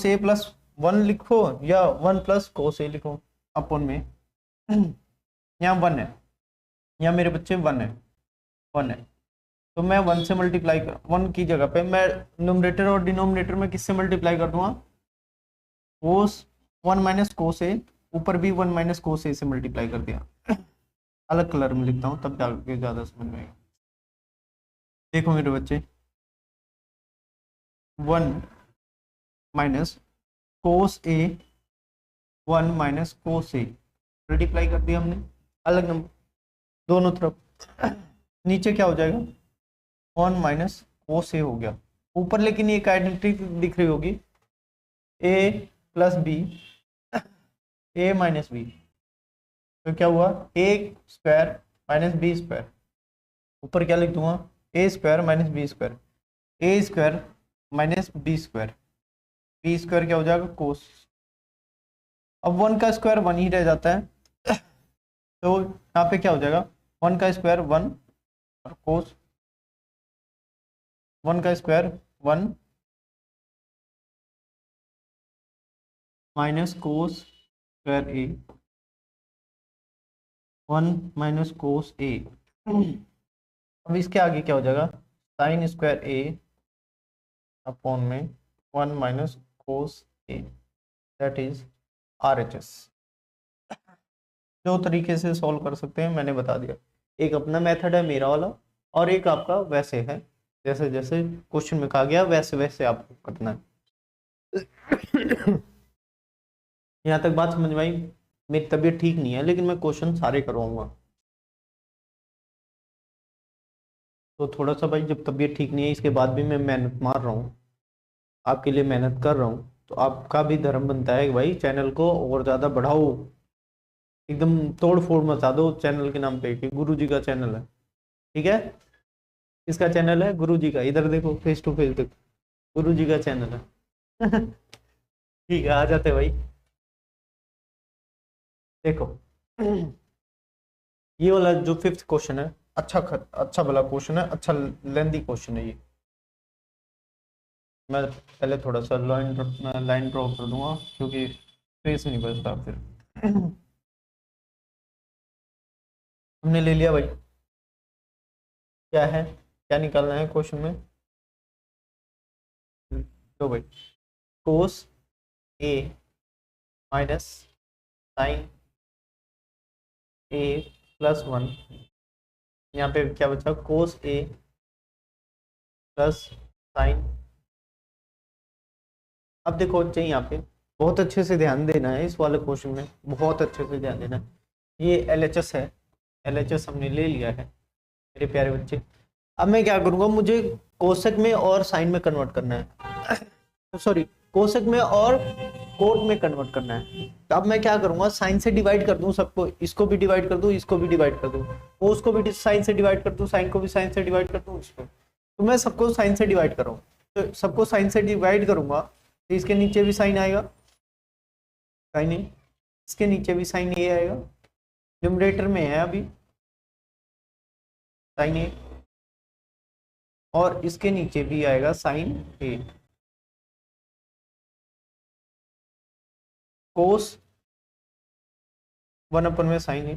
ए प्लस 1 लिखो, या 1 प्लस कोस ए लिखो अपन में। यहाँ 1 है, यहाँ मेरे बच्चे 1 है, 1 है, तो मैं 1 से मल्टीप्लाई कर, 1 की जगह पे मैं न्यूमरेटर और डिनोमिनेटर में किससे मल्टीप्लाई कर दूंगा, कोस 1 माइनस कोस ए, ऊपर भी 1 माइनस कोस ए से मल्टीप्लाई कर दिया। अलग कलर में लिखता हूँ तब जाके ज्यादा समझ में आएगा। देखो मेरे बच्चे, 1 माइनस कोस ए, 1 माइनस कोस ए, मल्टीप्लाई कर दिया हमने, अलग नंबर दोनों तरफ। नीचे क्या हो जाएगा 1 माइनस कोस ए हो गया। ऊपर लेकिन एक आइडेंटिटी दिख रही होगी, A plus B, A minus B, तो क्या हुआ A square minus B square. ऊपर क्या लिख दूंगा A square minus B square, A square minus B square, B square क्या हो जाएगा कोस। अब 1 का स्क्वायर 1 ही रह जाता है, तो यहाँ पे क्या हो जाएगा 1 का स्क्वायर 1 और कोस 1 का square 1 minus cos square A, 1 minus cos A. अब इसके आगे क्या हो जाएगा साइन स्क्वायर ए अपॉन में 1 minus cos A, that is RHS। दो तरीके से सॉल्व कर सकते हैं मैंने बता दिया, एक अपना मेथड है मेरा वाला, और एक आपका वैसे है, जैसे जैसे क्वेश्चन में कहा गया वैसे वैसे आपको करना है। यहाँ तक बात समझ में आई? मेरी तबीयत ठीक नहीं है लेकिन मैं क्वेश्चन सारे करवाऊंगा, तो थोड़ा सा भाई जब तबीयत ठीक नहीं है इसके बाद भी मैं मेहनत मार रहा हूँ, आपके लिए मेहनत कर रहा हूँ, तो आपका भी धर्म बनता है कि भाई चैनल को और ज़्यादा बढ़ाओ, एकदम तोड़ फोड़ मचा दो चैनल के नाम पे कि गुरु जी का चैनल है। ठीक है, किसका चैनल है? गुरु जी का। इधर देखो, फेस टू फेस देखो, गुरु जी का चैनल है। ठीक है, आ जाते भाई। देखो ये वाला जो 5th क्वेश्चन है, अच्छा भला क्वेश्चन है, अच्छा लेंदी क्वेश्चन है ये। मैं पहले थोड़ा सा लाइन ड्रॉ कर दूंगा क्योंकि फेस नहीं बचता फिर। हमने ले लिया भाई, क्या है, क्या निकालना है क्वेश्चन में, तो भाई कोस ए माइनस साइन ए प्लस 1, यहाँ पे क्या बचा कोस ए प्लस साइन। अब देखो बच्चे यहाँ पे बहुत अच्छे से ध्यान देना है, इस वाले क्वेश्चन में बहुत अच्छे से ध्यान देना है। ये LHS है, LHS हमने ले लिया है मेरे प्यारे बच्चे। अब मैं क्या करूँगा, मुझे कोशक में और साइन में कन्वर्ट करना है, सॉरी कोशक में और कोट में कन्वर्ट करना है। तो अब मैं क्या करूंगा, साइन से डिवाइड कर दूं सबको, इसको भी डिवाइड कर दूं, इसको भी डिवाइड कर दूं, कोस को भी साइन से डिवाइड कर दूं, साइन को भी साइन से डिवाइड कर दूं, इसको तो मैं सबको साइन से डिवाइड कर रहा हूँ। तो सबको साइन से डिवाइड करूंगा तो इसके नीचे भी साइन आएगा, साइन ए, इसके नीचे भी साइन ए आएगा, न्यूमरेटर में है अभी साइन ए, और इसके नीचे भी आएगा साइन ए। कोस 1 अपन में साइन ए,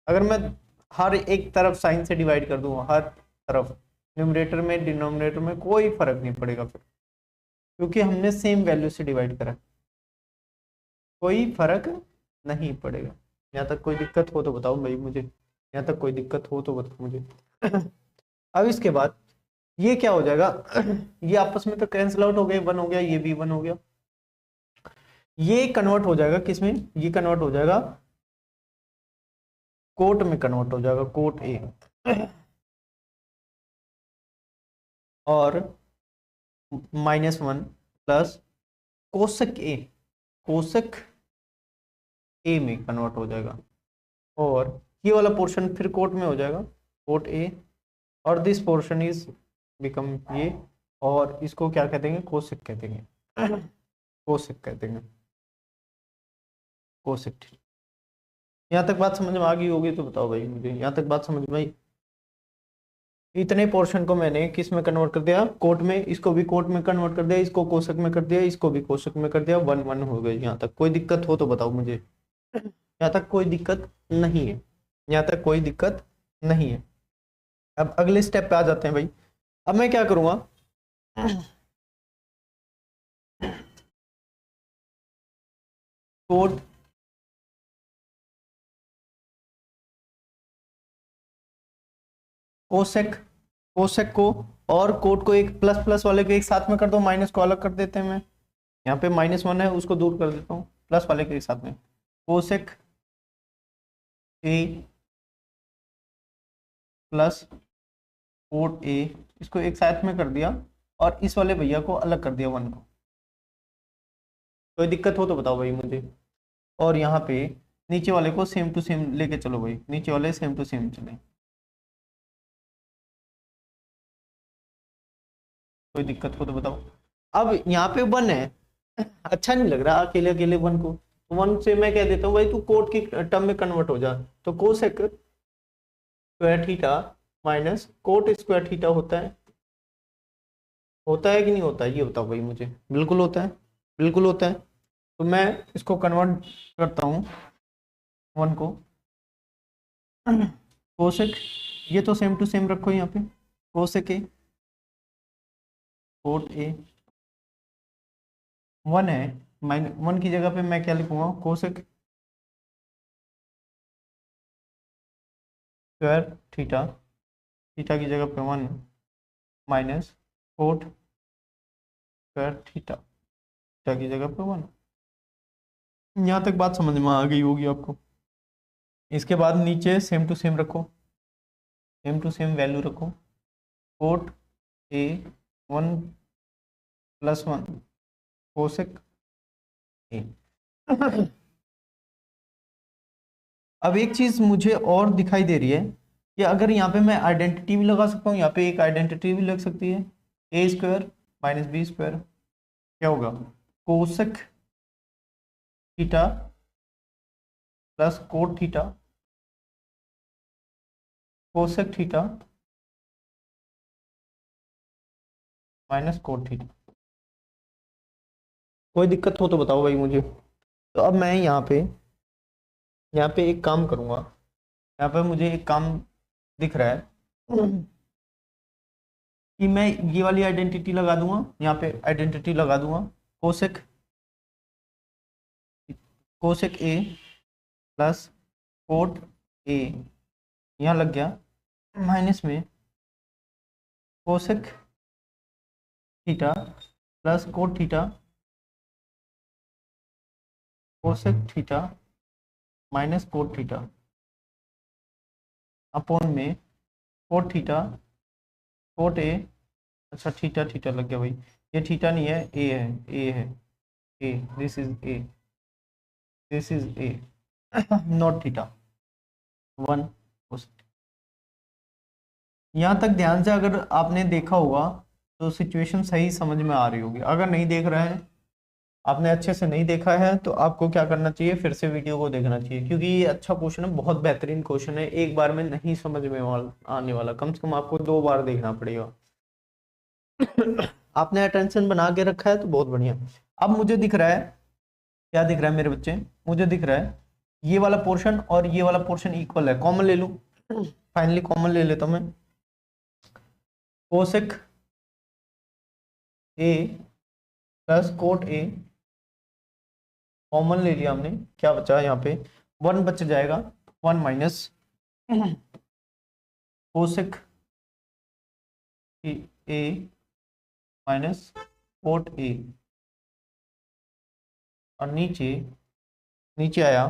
अगर मैं हर एक तरफ साइन से डिवाइड कर दूंगा, हर तरफ, न्यूमरेटर में डिनोमिनेटर में कोई फर्क नहीं पड़ेगा फिर, क्योंकि हमने सेम वैल्यू से डिवाइड करा, कोई फर्क नहीं पड़ेगा। यहाँ तक कोई दिक्कत हो तो बताओ भाई मुझे, यहाँ तक कोई दिक्कत हो तो बताओ मुझे। अब इसके बाद ये क्या हो जाएगा, ये आपस में तो कैंसिल आउट हो गए, 1 हो गया, ये भी 1 हो गया, ये कन्वर्ट हो जाएगा किसमें, ये कन्वर्ट हो जाएगा कोट में, कन्वर्ट हो जाएगा कोट ए, और -1 प्लस कोसेक ए, कोसेक ए में कन्वर्ट हो जाएगा, और ये वाला पोर्शन फिर कोट में हो जाएगा, कोट ए, और दिस पोर्शन इज बिकम ये, और इसको क्या कह देंगे, कोसेक कह देंगे, कोसेक कह देंगे, कोसेक। यहाँ तक बात समझ में आ गई होगी तो बताओ भाई मुझे, यहाँ तक बात समझ में आई। इतने पोर्शन को मैंने किस में कन्वर्ट कर दिया, कोट में, इसको भी कोट में कन्वर्ट कर दिया, इसको कोशक में कर दिया, इसको भी कोशक में कर दिया, 1 1 हो गए। यहाँ तक कोई दिक्कत हो तो बताओ मुझे, यहाँ तक कोई दिक्कत नहीं है, यहाँ तक कोई दिक्कत नहीं है। अब अगले स्टेप पे आ जाते हैं भाई। अब मैं क्या करूंगा, कोट कोसेक, कोसेक को और कोट को एक प्लस प्लस वाले को एक साथ में कर दो, माइनस को अलग कर देते हैं। मैं यहाँ पे -1 है उसको दूर कर देता हूँ, प्लस वाले के एक साथ में, cosec A plus cot A, इसको एक साथ में कर दिया, और इस वाले भैया को अलग कर दिया 1 को। कोई दिक्कत हो तो बताओ भाई मुझे। और यहाँ पे नीचे वाले को सेम टू सेम लेके चलो भाई, नीचे वाले सेम टू सेम चले, कोई दिक्कत हो तो बताओ। अब यहाँ पे 1 है, अच्छा नहीं लग रहा अकेले अकेले 1 को, 1 से मैं कह देता हूँ भाई तू कोट की टर्म में कन्वर्ट हो जा, तो cosec square theta minus cot square theta होता है, होता है कि नहीं होता है, ये बताओ भाई मुझे। बिल्कुल होता है, बिल्कुल होता है। तो मैं इसको कन्वर्ट करता हूँ 1 को, कोसेक, ये तो सेम टू सेम रखो यहाँ पे, कोसेक ए कोट ए 1 है, -1 की जगह पे मैं क्या लिखूंगा, कोसेक स्क्वायर थीटा, थीटा की जगह पे 1 minus cot square theta, theta की जगह पे 1। यहाँ तक बात समझ में आ गई होगी आपको। इसके बाद नीचे सेम टू सेम रखो, सेम टू सेम वैल्यू रखो, कोट ए 1 + 1 कोसेक ए। अब एक चीज मुझे और दिखाई दे रही है कि अगर यहाँ पे मैं आइडेंटिटी भी लगा सकता हूँ, यहाँ पे एक आइडेंटिटी भी लग सकती है, a square minus B square, क्या होगा, cosec theta plus cot theta, cosec theta minus cot theta. कोई दिक्कत हो तो बताओ भाई मुझे। तो अब मैं यहाँ पे एक काम करूँगा, यहाँ पे मुझे एक काम दिख रहा है कि मैं ये वाली आइडेंटिटी लगा दूंगा, यहाँ पे आइडेंटिटी लगा दूंगा, cosec A plus cot A, यहाँ लग गया, माइनस में cosec theta plus cot theta, cosec theta minus cot theta upon में कोट थीटा कोट ए, अच्छा थीटा थीटा लग गया भाई, ये थीटा नहीं है, ए है, ए है, A, this is A, this is A, not theta 1। यहाँ तक ध्यान से अगर आपने देखा होगा तो सिचुएशन सही समझ में आ रही होगी। अगर नहीं देख रहा है, आपने अच्छे से नहीं देखा है, तो आपको क्या करना चाहिए, फिर से वीडियो को देखना चाहिए, क्योंकि ये अच्छा क्वेश्चन है, बहुत बेहतरीन क्वेश्चन है, एक बार में नहीं समझ में आने वाला, कम से कम आपको 2 बार देखना पड़ेगा। आपने अटेंशन बना के रखा है तो बहुत बढ़िया। अब मुझे दिख रहा है, क्या दिख रहा है मेरे बच्चे, मुझे दिख रहा है ये वाला पोर्शन और ये वाला पोर्शन इक्वल है, कॉमन ले लूं, फाइनली कॉमन ले लेता हूं मैं, cosec A plus cot A, common ले लिया हमने, क्या बचा यहाँ पे, 1 बच जाएगा, 1 minus cosec A minus cot A, और नीचे नीचे आया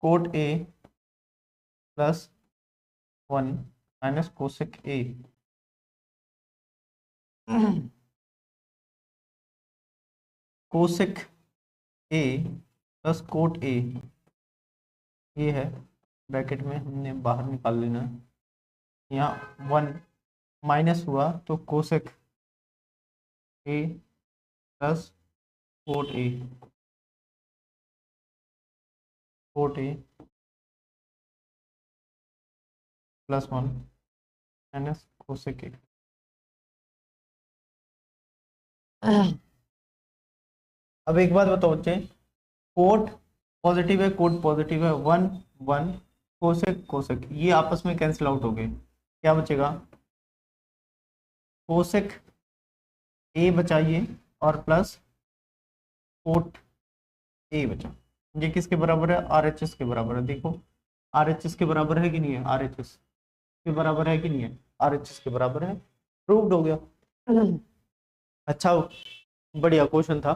cot A plus 1 minus cosec A. Cosec A plus coat A, ये है ब्रैकेट में हमने बाहर निकाल लेना है, यहाँ 1 माइनस हुआ तो cosec A plus cot A, cot A plus 1 minus cosec ए। अब एक बात बताओ बच्चे, कोट पॉजिटिव है, कोट पॉजिटिव है, 1 1 कोसेक कोसेक, ये आपस में कैंसिल आउट हो गए, क्या बचेगा, कोसेक ए बचाइए और प्लस कोट ए बचा। ये किसके बराबर है, RHS के बराबर है। देखो RHS के बराबर है कि नहीं है, RHS के बराबर है कि नहीं है, RHS के बराबर है, प्रूव्ड हो गया। अच्छा बढ़िया क्वेश्चन था,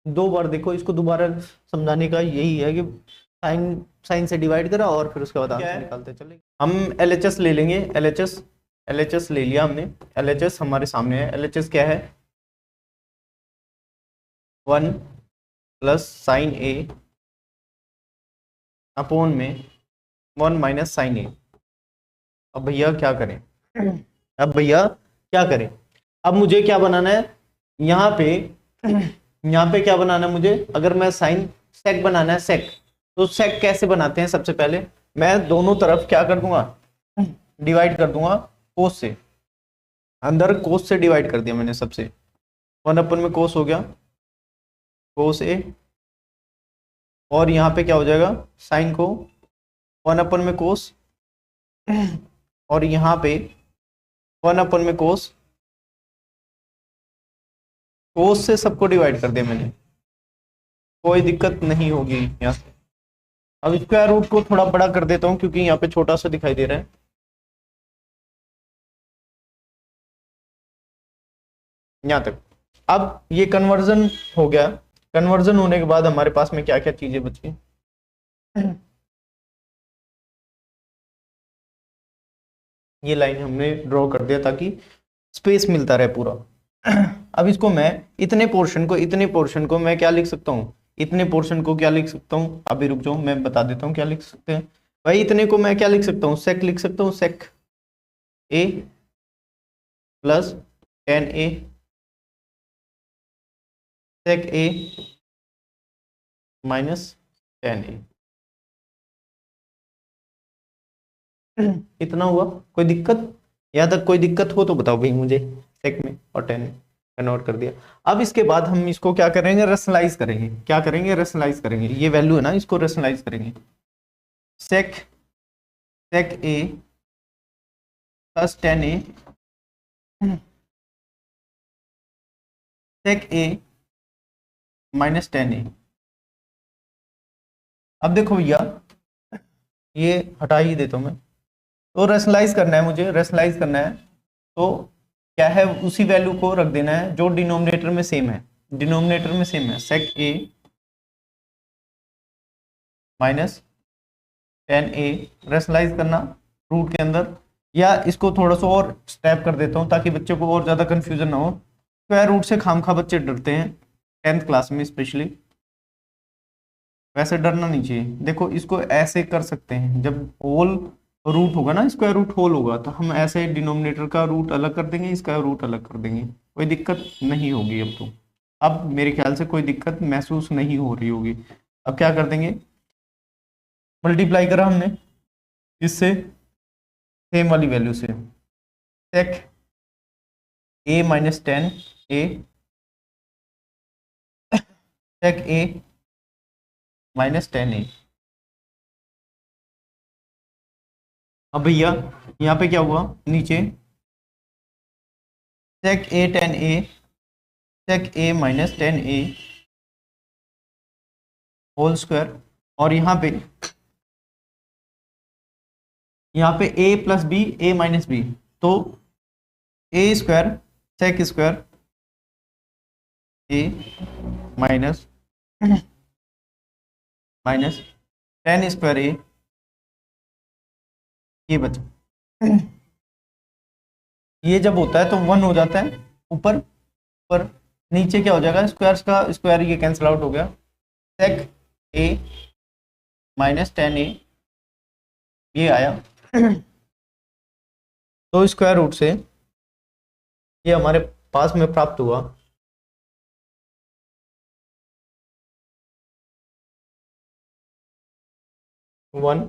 2 बार देखो, इसको दोबारा समझाने का यही है कि साइन साइन से डिवाइड करा और फिर उसके बाद आंसर निकालते चले। हम LHS ले लेंगे, LHS ले लिया हमने, LHS हमारे सामने है। LHS क्या है, 1 प्लस साइन ए अपोन में 1 माइनस साइन ए। अब भैया क्या करें, अब मुझे क्या बनाना है, यहाँ पे क्या बनाना है मुझे, अगर मैं साइन सेक बनाना है, सेक, तो सेक कैसे बनाते हैं, सबसे पहले मैं दोनों तरफ क्या कर दूंगा, डिवाइड कर दूंगा कोस से, अंदर कोस से डिवाइड कर दिया मैंने सबसे, 1 अपन में कोस हो गया, कोस ए, और यहाँ पे क्या हो जाएगा, साइन को 1 अपन में कोस, और यहाँ पे 1 अपन में कोस, कोस से सबको डिवाइड कर दिया मैंने, कोई दिक्कत नहीं होगी यहाँ से। अब स्क्वायर रूट को थोड़ा बड़ा कर देता हूँ क्योंकि यहाँ पे छोटा सा दिखाई दे रहा है, यहाँ तक। अब ये कन्वर्जन हो गया, कन्वर्जन होने के बाद हमारे पास में क्या क्या चीजें बची, ये लाइन हमने ड्रॉ कर दिया ताकि स्पेस मिलता रहे पूरा। अब इसको मैं इतने पोर्शन को मैं क्या लिख सकता हूँ, इतने पोर्शन को क्या लिख सकता हूँ, अभी रुक जाओ मैं बता देता हूँ क्या लिख सकते हैं भाई। इतने को मैं क्या लिख सकता हूँ, सेक लिख सकता हूँ, सेक ए plus ten A, sec A minus tan ए, इतना हुआ। कोई दिक्कत, यहाँ तक कोई दिक्कत हो तो बताओ भाई मुझे, सेक में और टेन में कन्वर्ट कर दिया। अब इसके बाद हम इसको क्या करेंगे, रेशनलाइज करेंगे, क्या करेंगे, रेशनलाइज करेंगे, ये वैल्यू है ना, इसको रेशनलाइज करेंगे, सेक ए plus ten A, sec A minus tan ए। अब देखो भैया ये हटा ही देता हूं मैं, तो रेशनलाइज करना है मुझे, रेशनलाइज करना है तो क्या है, उसी वैल्यू को रख देना है जो डिनोमिनेटर में सेम है, डिनोमिनेटर में सेम है, सेक A minus tan A, rationalise करना रूट के अंदर, या इसको थोड़ा सा और स्टेप कर देता हूँ ताकि बच्चे को और ज़्यादा कंफ्यूजन ना हो। स्क्वायर रूट से खामखा बच्चे डरते हैं 10th क्लास में स्पेशली, वैसे डरना नहीं चाहिए। देखो इसको ऐसे कर सकते हैं, जब होल रूट होगा ना, स्क्वायर रूट होल होगा, तो हम ऐसे डिनोमिनेटर का रूट अलग कर देंगे, इसका रूट अलग कर देंगे, कोई दिक्कत नहीं होगी अब तो। अब मेरे ख्याल से कोई दिक्कत महसूस नहीं हो रही होगी। अब क्या कर देंगे, मल्टीप्लाई करा हमने इससे सेम वाली वैल्यू से, सेक A minus tan A, sec A minus tan ए, अब भैया यहाँ पे क्या हुआ, नीचे sec a tan a sec a minus tan a whole square, और यहाँ पे a plus B a minus B, तो a square sec square a minus minus tan square a, ये बचा। ये जब होता है तो 1 हो जाता है ऊपर ऊपर, नीचे क्या हो जाएगा, स्क्वायर्स का स्क्वायर ये कैंसिल आउट हो गया, sec a minus tan a ये आया। तो स्क्वायर रूट से ये हमारे पास में प्राप्त हुआ 1,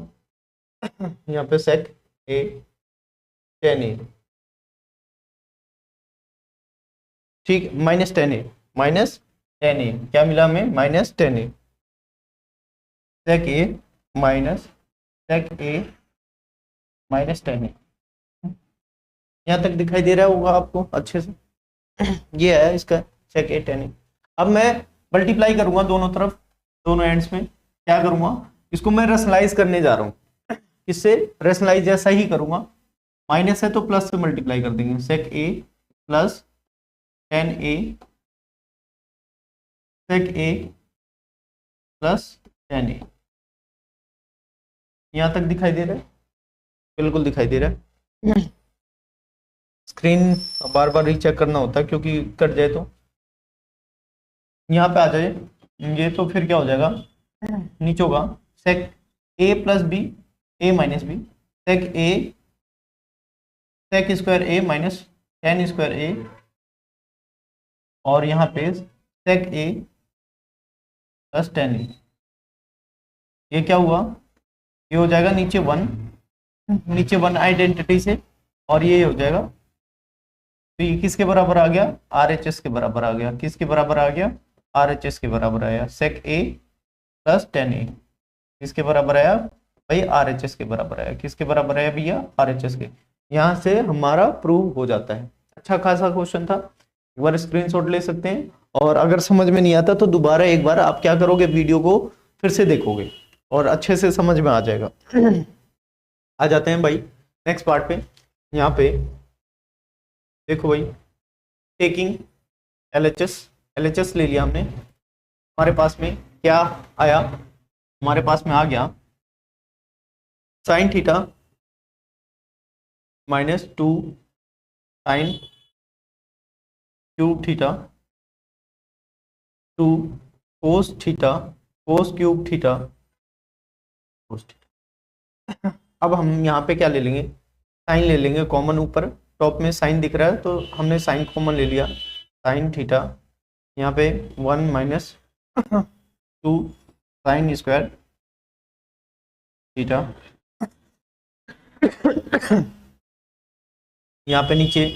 यहाँ पे sec a tan a, ठीक, माइनस टेन ए क्या मिला हमें, minus tan A sec a minus sec a minus tan A. यहाँ तक दिखाई दे रहा होगा आपको अच्छे से, ये है इसका sec a tan a। अब मैं मल्टीप्लाई करूंगा दोनों तरफ, दोनों एंड्स में क्या करूंगा, इसको मैं रेशनलाइज करने जा रहा हूँ, किससे, रेशनलाइज जैसा ही करूंगा, माइनस है तो प्लस से मल्टीप्लाई कर देंगे, sec a plus tan a sec a plus tan a। यहाँ तक दिखाई दे रहा है, बिल्कुल दिखाई दे रहा है। स्क्रीन बार बार रीचेक करना होता है क्योंकि कट जाए तो, यहाँ पे आ जाए ये, तो फिर क्या हो जाएगा, नीचे होगा sec a plus B a minus B sec a sec square a minus tan square a, और यहाँ पे sec a plus tan a। ये क्या हुआ, ये हो जाएगा नीचे 1 आइडेंटिटी से, और ये हो जाएगा, तो ये किसके बराबर आ गया, RHS के बराबर आ गया, किसके बराबर आ गया, RHS के बराबर आया, sec a plus tan a किसके बराबर आया भाई, RHS के बराबर आया, किसके बराबर आया भैया, RHS के। यहाँ से हमारा प्रूव हो जाता है। अच्छा खासा क्वेश्चन था, एक बार स्क्रीनशॉट ले सकते हैं, और अगर समझ में नहीं आता तो दोबारा एक बार आप क्या करोगे, वीडियो को फिर से देखोगे और अच्छे से समझ में आ जाएगा। आ जाते हैं भाई नेक्स्ट पार्ट पे। यहाँ पे देखो भाई, टेकिंग LHS ले लिया हमने, हमारे पास में क्या आया, हमारे पास में आ गया sign theta minus 2 sine cube theta 2 कोस theta cos cube theta cos theta. अब हम यहाँ पे क्या ले लेंगे, साइन ले लेंगे कॉमन, ऊपर टॉप में साइन दिख रहा है तो हमने साइन कॉमन ले लिया, साइन थीटा, यहाँ पे 1 माइनस 2 साइन स्क्वायर थीटा, यहाँ पे नीचे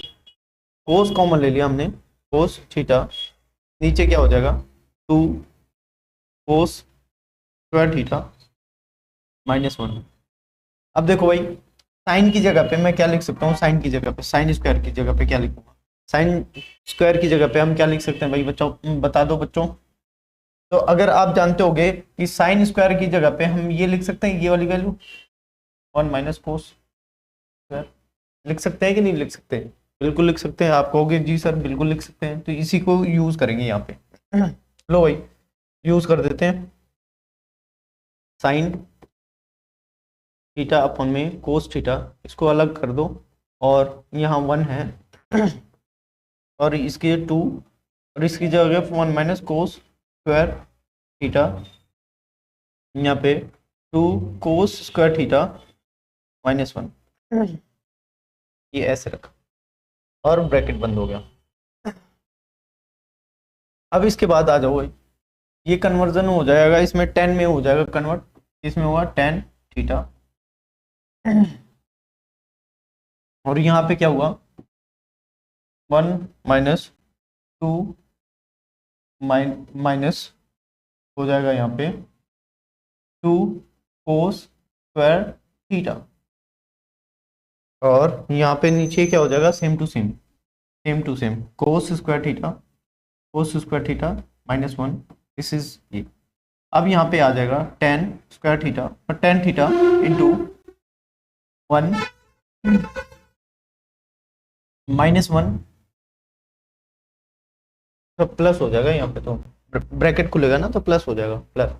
कोस कॉमन ले लिया हमने, कोस थीटा, नीचे क्या हो जाएगा 2 कोस स्क्वायर थीटा माइनस 1। अब देखो भाई, साइन की जगह पे मैं क्या लिख सकता हूँ, साइन की जगह पे, साइन स्क्वायर की जगह पे क्या लिखूंगा, साइन स्क्वायर की जगह पे हम क्या लिख सकते हैं भाई बच्चों, बता दो बच्चों। तो अगर आप जानते होगे कि साइन स्क्वायर की जगह पे हम ये लिख सकते हैं, ये वाली वैल्यू 1 माइनस कोस स्क्वायर, लिख सकते हैं कि नहीं लिख सकते, बिल्कुल लिख सकते हैं। आप कहोगे जी सर बिल्कुल लिख सकते हैं, तो इसी को यूज करेंगे यहाँ पे। लो भाई यूज कर देते हैं, साइन थीटा अपन में कोस थीटा, इसको अलग कर दो, और यहाँ 1 है और इसके 2, और इसकी जगह 1 माइनस कोस स्क्वायर थीटा, यहाँ पे 2 कोस स्क्वायर थीटा माइनस 1, ये ऐसे रखा और ब्रैकेट बंद हो गया। अब इसके बाद आ जाओ, ये कन्वर्जन हो जाएगा, इसमें 10 में हो जाएगा कन्वर्ट, इसमें होगा tan थीटा, और यहाँ पे क्या हुआ 1 माइनस 2 माइनस हो जाएगा यहाँ पे 2 कोस स्क्वायर थीटा, और यहाँ पे नीचे क्या हो जाएगा, same to same, same to same cos square theta, cos square theta -1, this is ये। अब यहाँ पे आ जाएगा टेन स्क्वायर थीटा, और टेन थीटा इंटू 1 -1, तो प्लस हो जाएगा यहाँ पे, तो ब्रैकेट खुलेगा ना तो प्लस हो जाएगा, प्लस।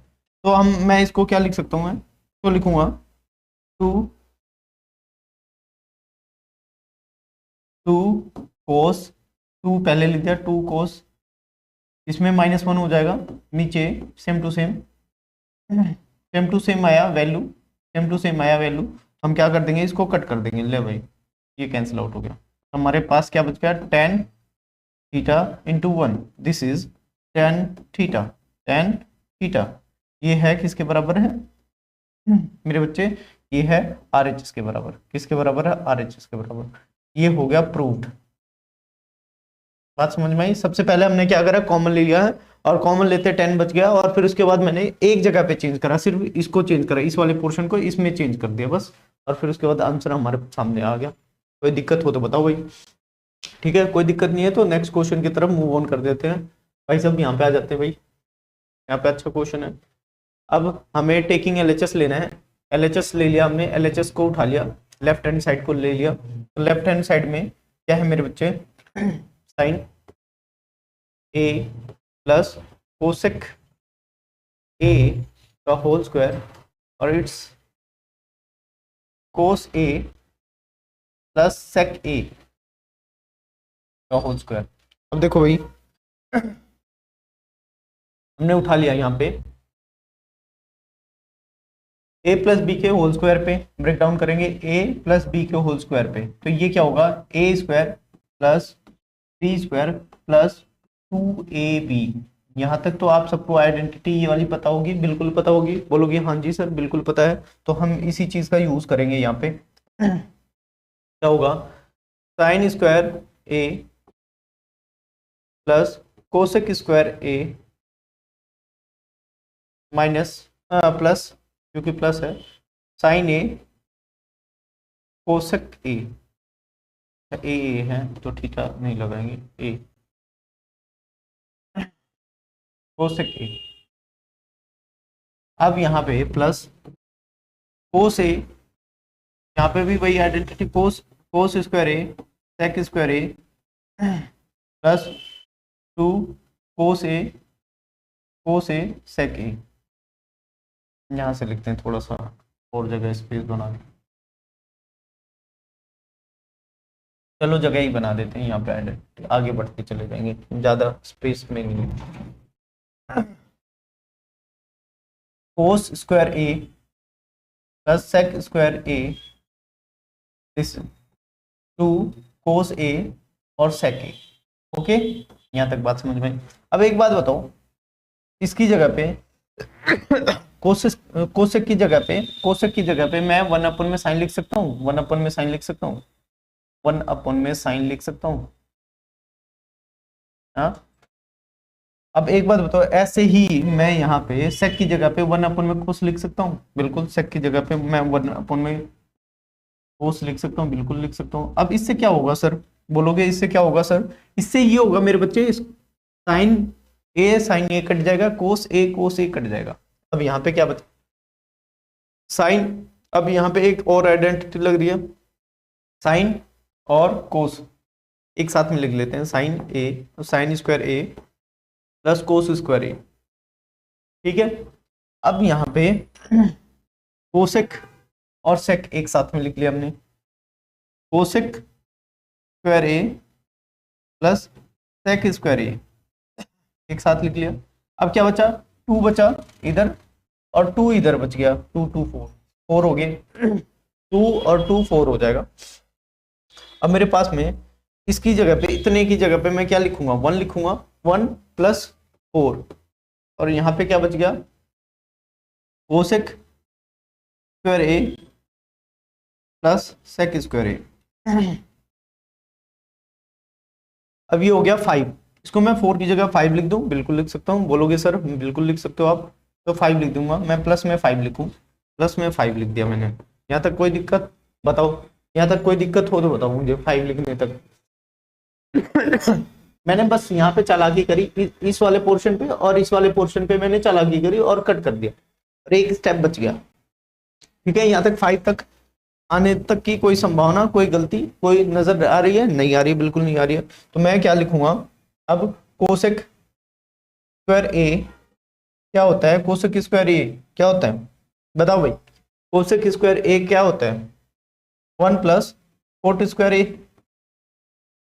तो मैं इसको क्या लिख सकता हूँ, मैं तो लिखूंगा 2 कोस, 2 पहले लिख दिया, 2 कोस, इसमें -1 हो जाएगा, नीचे same to same, same to same आया वैल्यू, सेम टू सेम आया वैल्यू, हम क्या कर देंगे, इसको कट कर देंगे, ले भाई ये कैंसिल आउट हो गया, हमारे पास क्या बच गया, ten theta into 1, this is tan theta, tan theta, ये है किसके बराबर है मेरे बच्चे, ये है RHS के बराबर, किसके बराबर है, RHS के बराबर। ये हो गया प्रूव्ड। बात समझ में आई। सबसे पहले हमने क्या करा, कॉमन ले लिया है, और कॉमन लेते 10 बच गया, और फिर उसके बाद मैंने एक जगह पे चेंज करा, सिर्फ इसको चेंज करा, इस वाले पोर्शन को इसमें चेंज कर दिया बस, और फिर उसके बाद आंसर हमारे सामने आ गया। कोई दिक्कत हो तो बताओ भाई। ठीक है, कोई दिक्कत नहीं है तो नेक्स्ट क्वेश्चन की तरफ मूव ऑन कर देते हैं भाई। सब यहाँ पे आ जाते हैं भाई, यहाँ पे अच्छा क्वेश्चन है। अब हमें टेकिंग LHS लेना है, LHS ले लिया हमने, LHS को उठा लिया, लेफ्ट हैंड साइड को ले लिया, तो लेफ्ट हैंड साइड में क्या है मेरे बच्चे, sine A plus cosec A का होल स्क्वायर, और it's cos A plus sec A का होल स्क्वायर। अब देखो भाई, हमने उठा लिया यहाँ पे a प्लस बी के होल स्क्वायर पे, ब्रेक डाउन करेंगे a प्लस बी के होल स्क्वायर पे, तो ये क्या होगा, a square plus B square plus 2ab। यहाँ तक तो आप सबको आइडेंटिटी ये वाली पता होगी, बिल्कुल पता होगी, बोलोगे हाँ जी सर बिल्कुल पता है, तो हम इसी चीज का यूज करेंगे यहाँ पे। क्या होगा, sine square a plus cosec square a minus plus, क्योंकि प्लस है, साइन A कोसेक A, ए है तो थीटा नहीं लगाएंगे, A कोसेक A। अब यहाँ पे प्लस कोस A, यहाँ पे भी वही identity, cos cos square A sec square A plus 2 cos A sec A। यहाँ से लिखते हैं थोड़ा सा और जगह स्पेस बना के, चलो जगह ही बना देते हैं यहाँ पे, आइडेंटिटी आगे बढ़ते चले जाएंगे, ज़्यादा स्पेस में नहीं। Cos square A plus sec square A, this 2 cos A और सेक A। ओके, यहाँ तक बात समझ में। अब एक बात बताओ, इसकी जगह पे कोसेक की जगह पे मैं 1/, में साइन लिख सकता हूँ, 1/, में साइन लिख सकता हूँ, 1/, में साइन लिख सकता हूँ। हाँ, अब एक बात बताओ, ऐसे ही मैं यहाँ पे सेक की जगह पे 1/, में कोस लिख सकता हूँ, बिल्कुल सेक की जगह पे मैं 1/, में कोस लिख सकता हूँ, बिल्कुल लिख सकता हूँ। अब इससे क्या होगा सर, बोलोगे इससे क्या होगा सर, इससे ये होगा मेरे बच्चे, साइन ए कट जाएगा, कोस ए कट जाएगा। अब यहाँ पे क्या बचा, साइन, अब यहाँ पे एक और आइडेंटिटी लग रही है, साइन और कोस एक साथ में लिख लेते हैं, sign A, sine square A plus cos square ए। ठीक है, अब यहाँ पे कोसेक और सेक एक साथ में लिख लिया हमने, cosec square A plus sec square ए एक साथ लिख लिया। अब क्या बचा, 2 बचा इधर और 2 इधर बच गया, 2 2 4 हो गए, 2 और 2 4 हो जाएगा। अब मेरे पास में इसकी जगह पे, इतने की जगह पे मैं क्या लिखूंगा, 1 लिखूंगा, 1 प्लस 4, और यहाँ पे क्या बच गया, cosec square A plus sec square A. अब ये हो गया 5, इसको मैं 4 की जगह 5 लिख दूं, बिल्कुल लिख सकता हूँ, बोलोगे सर बिल्कुल लिख सकते हो आप, तो 5 लिख दूंगा मैं, प्लस में 5 लिखूं, प्लस में 5 लिख दिया मैंने। यहाँ तक कोई दिक्कत बताओ, यहाँ तक कोई दिक्कत हो तो बताओ मुझे 5 लिखने तक। मैंने बस यहाँ पे चालाकी करी, इस वाले पोर्शन पे और इस वाले पोर्शन पे मैंने चालाकी करी और कट कर दिया और एक स्टेप बच गया। ठीक है, यहाँ तक 5 तक आने तक की कोई संभावना, कोई गलती कोई नजर आ रही है? नहीं आ रही, बिल्कुल नहीं आ रही है। तो मैं क्या लिखूंगा अब, कोसेक स्क्वायर ए क्या होता है? कोसेक स्क्वायर ए क्या होता है बताओ भाई? कोसेक स्क्वायर ए क्या होता है? 1 plus cot square A,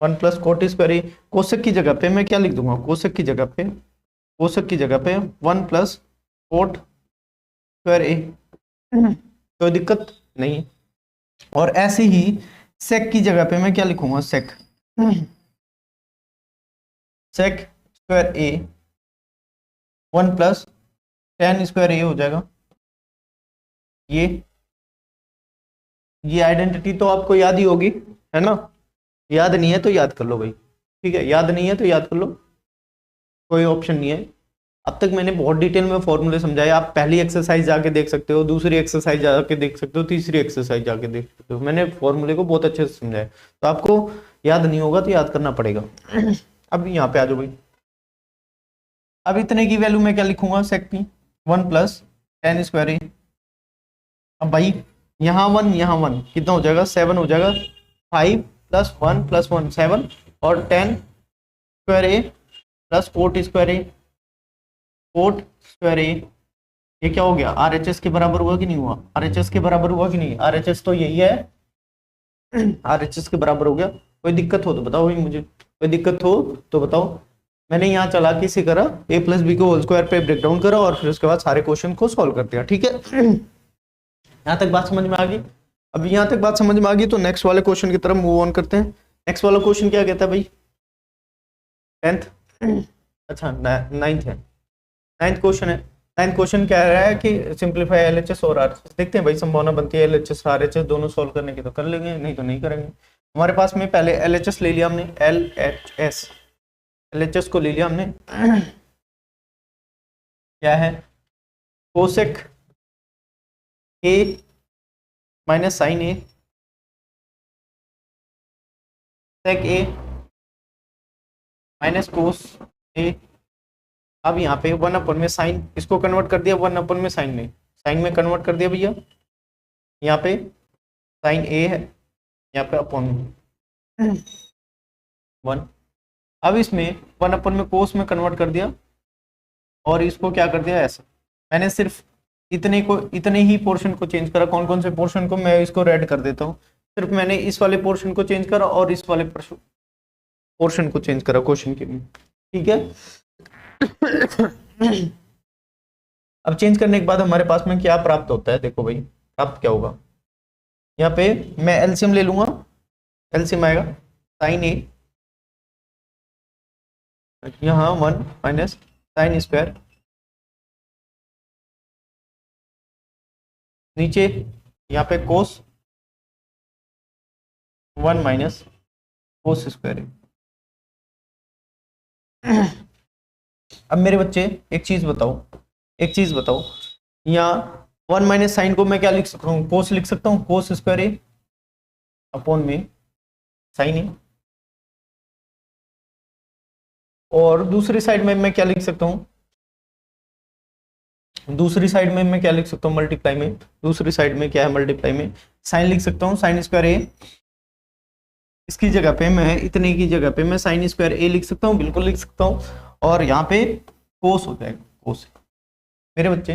1 plus cot square A. Cosec की जगह पे मैं क्या लिख दूंगा? कोसेक की जगह पे, कोसेक की जगह पे 1 प्लस कोट स्क्वायर ए। कोई दिक्कत नहीं। और ऐसे ही सेक की जगह पे मैं क्या लिखूंगा? सेक, सेक square A 1 plus ten square ए हो जाएगा। ये आइडेंटिटी तो आपको याद ही होगी, है ना? याद नहीं है तो याद कर लो भाई, ठीक है? याद नहीं है तो याद कर लो, कोई ऑप्शन नहीं है। अब तक मैंने बहुत डिटेल में फॉर्मूले समझाए, आप पहली एक्सरसाइज जाके देख सकते हो, दूसरी एक्सरसाइज जाके देख सकते हो, तीसरी एक्सरसाइज जाके देख सकते हो। मैंने फॉर्मूले को बहुत अच्छे से समझाया, तो आपको याद नहीं होगा तो याद करना पड़ेगा। अब यहाँ पे आ जाओ भाई। अब इतने की वैल्यू मैं क्या लिखूंगा? सेक की 1 प्लस टेन स्क्वायर ए। अब भाई यहाँ 1 यहाँ 1 कितना हो जाएगा? 7 हो जाएगा। 5 प्लस 1 प्लस 1 7 और 10 square A plus cot square A, coat square ए। ये क्या हो गया? आरएचएस के बराबर हुआ कि नहीं हुआ? आरएचएस के बराबर हुआ कि नहीं? आरएचएस तो यही है, आरएचएस के बराबर हो गया। कोई दिक्कत हो तो बताओ भाई मुझे, कोई दिक्कत हो तो बताओ। मैंने यहाँ चालाकी से करा, a प्लस बी को होल स्क्वायर पे ब्रेक डाउन करा और फिर उसके बाद सारे क्वेश्चन को सॉल्व कर दिया। ठीक है, यहाँ तक बात समझ में आ गई? अब यहाँ तक बात समझ में आ गई तो नेक्स्ट वाले क्वेश्चन की तरफ मूव ऑन करते हैं। नेक्स्ट वाला क्वेश्चन क्या कहता है भाई? 10th, अच्छा 9th है। 9th क्वेश्चन है। 9th क्वेश्चन कह रहा है कि सिंप्लीफाई एलएचएस और आरएचएस। देखते हैं भाई, संभावना बनती है एलएचएस आरएचएस दोनों सॉल्व करने की तो कर लेंगे, नहीं तो नहीं करेंगे। हमारे पास में पहले एलएचएस ले लिया हमने, एलएचएस, एलएचएस को ले लिया हमने। क्या है? Cosec A minus sine A, sec A minus cos A. अब यहाँ पे 1 अपन में साइन, इसको कन्वर्ट कर दिया 1 अपन में साइन में, साइन में कन्वर्ट कर दिया भैया। यहाँ पे साइन ए है, यहाँ पे अपन में 1। अब इसमें 1 अपन में कोस में कन्वर्ट कर दिया और इसको क्या कर दिया ऐसा। मैंने सिर्फ इतने ही पोर्शन को चेंज करा। कौन कौन से पोर्शन को? मैं इसको रेड कर देता हूँ। सिर्फ मैंने इस वाले पोर्शन को चेंज करा और इस वाले पोर्शन को चेंज करा क्वेश्चन के में, ठीक है? अब चेंज करने के बाद हमारे पास में क्या प्राप्त होता है? देखो भाई प्राप्त क्या होगा। यहाँ पे मैं एलसीएम ले लूंगा, एलसीएम आएगा साइन ए, यहाँ 1 माइनस साइन स्क्वायर, नीचे यहाँ पे कोस 1 माइनस कोस स्क्वायर। अब मेरे बच्चे एक चीज बताओ, यहाँ 1 माइनस साइन को मैं क्या लिख सकता हूँ? कोस लिख सकता हूँ, कोस स्क्वायर ए अपॉन में साइन ए। और दूसरी साइड में मैं क्या लिख सकता हूँ? दूसरी साइड में मैं क्या लिख सकता हूँ? मल्टीप्लाई में, दूसरी साइड में क्या है? मल्टीप्लाई में साइन लिख सकता हूँ, साइन स्क्वायर ए। इसकी जगह पे मैं, इतने की जगह पे मैं साइन स्क्वायर ए लिख सकता हूँ, बिल्कुल लिख सकता हूँ। और यहाँ पे कोस हो जाएगा, कोस। मेरे बच्चे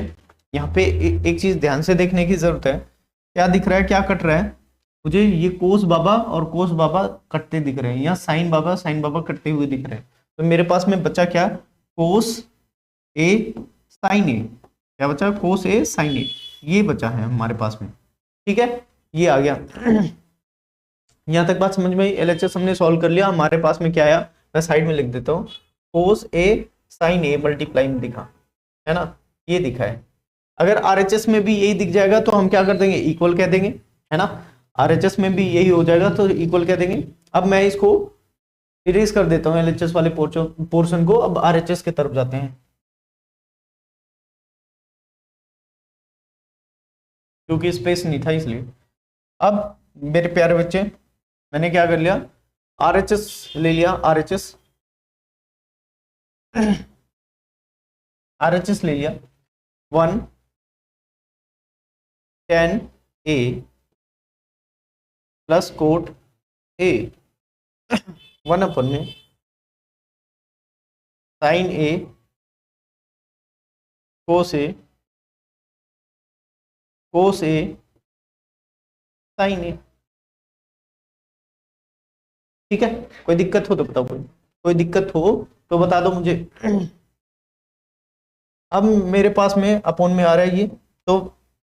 यहाँ पे एक चीज ध्यान से देखने की जरूरत है। क्या दिख रहा है, क्या कट रहा है मुझे? ये कोस बाबा और कोस बाबा कटते दिख रहे हैं, यहाँ साइन बाबा कटते हुए दिख रहे हैं। तो मेरे पास में बचा क्या? कोस ए साइन ए। क्या बचा? कोस ए साइन ए, ये बचा है हमारे पास में, ठीक है? ये आ गया। यहाँ तक बात समझ में आई? एलएचएस हमने सॉल्व कर लिया। हमारे पास में क्या आया? मैं साइड में लिख देता हूँ, कोस ए साइन ए मल्टीप्लाई में दिखा, है ना? ये दिखा है। अगर आरएचएस में भी यही दिख जाएगा तो हम क्या कर देंगे? इक्वल कह देंगे, है ना? आरएचएस में भी यही हो जाएगा तो इक्वल कह देंगे। अब मैं इसको इरेज कर देता हूँ एलएचएस वाले पोर्शन को। अब आरएचएस की तरफ जाते हैं, क्योंकि स्पेस नहीं था इसलिए। अब मेरे प्यारे बच्चे, मैंने क्या कर लिया, RHS ले लिया, RHS ले लिया 1 tan A plus coat A 1 अपन में sin A cos A sin A। ठीक है, कोई दिक्कत हो तो बताओ, कोई दिक्कत हो तो बता दो मुझे। अब मेरे पास में अपोन में आ रहा है ये, तो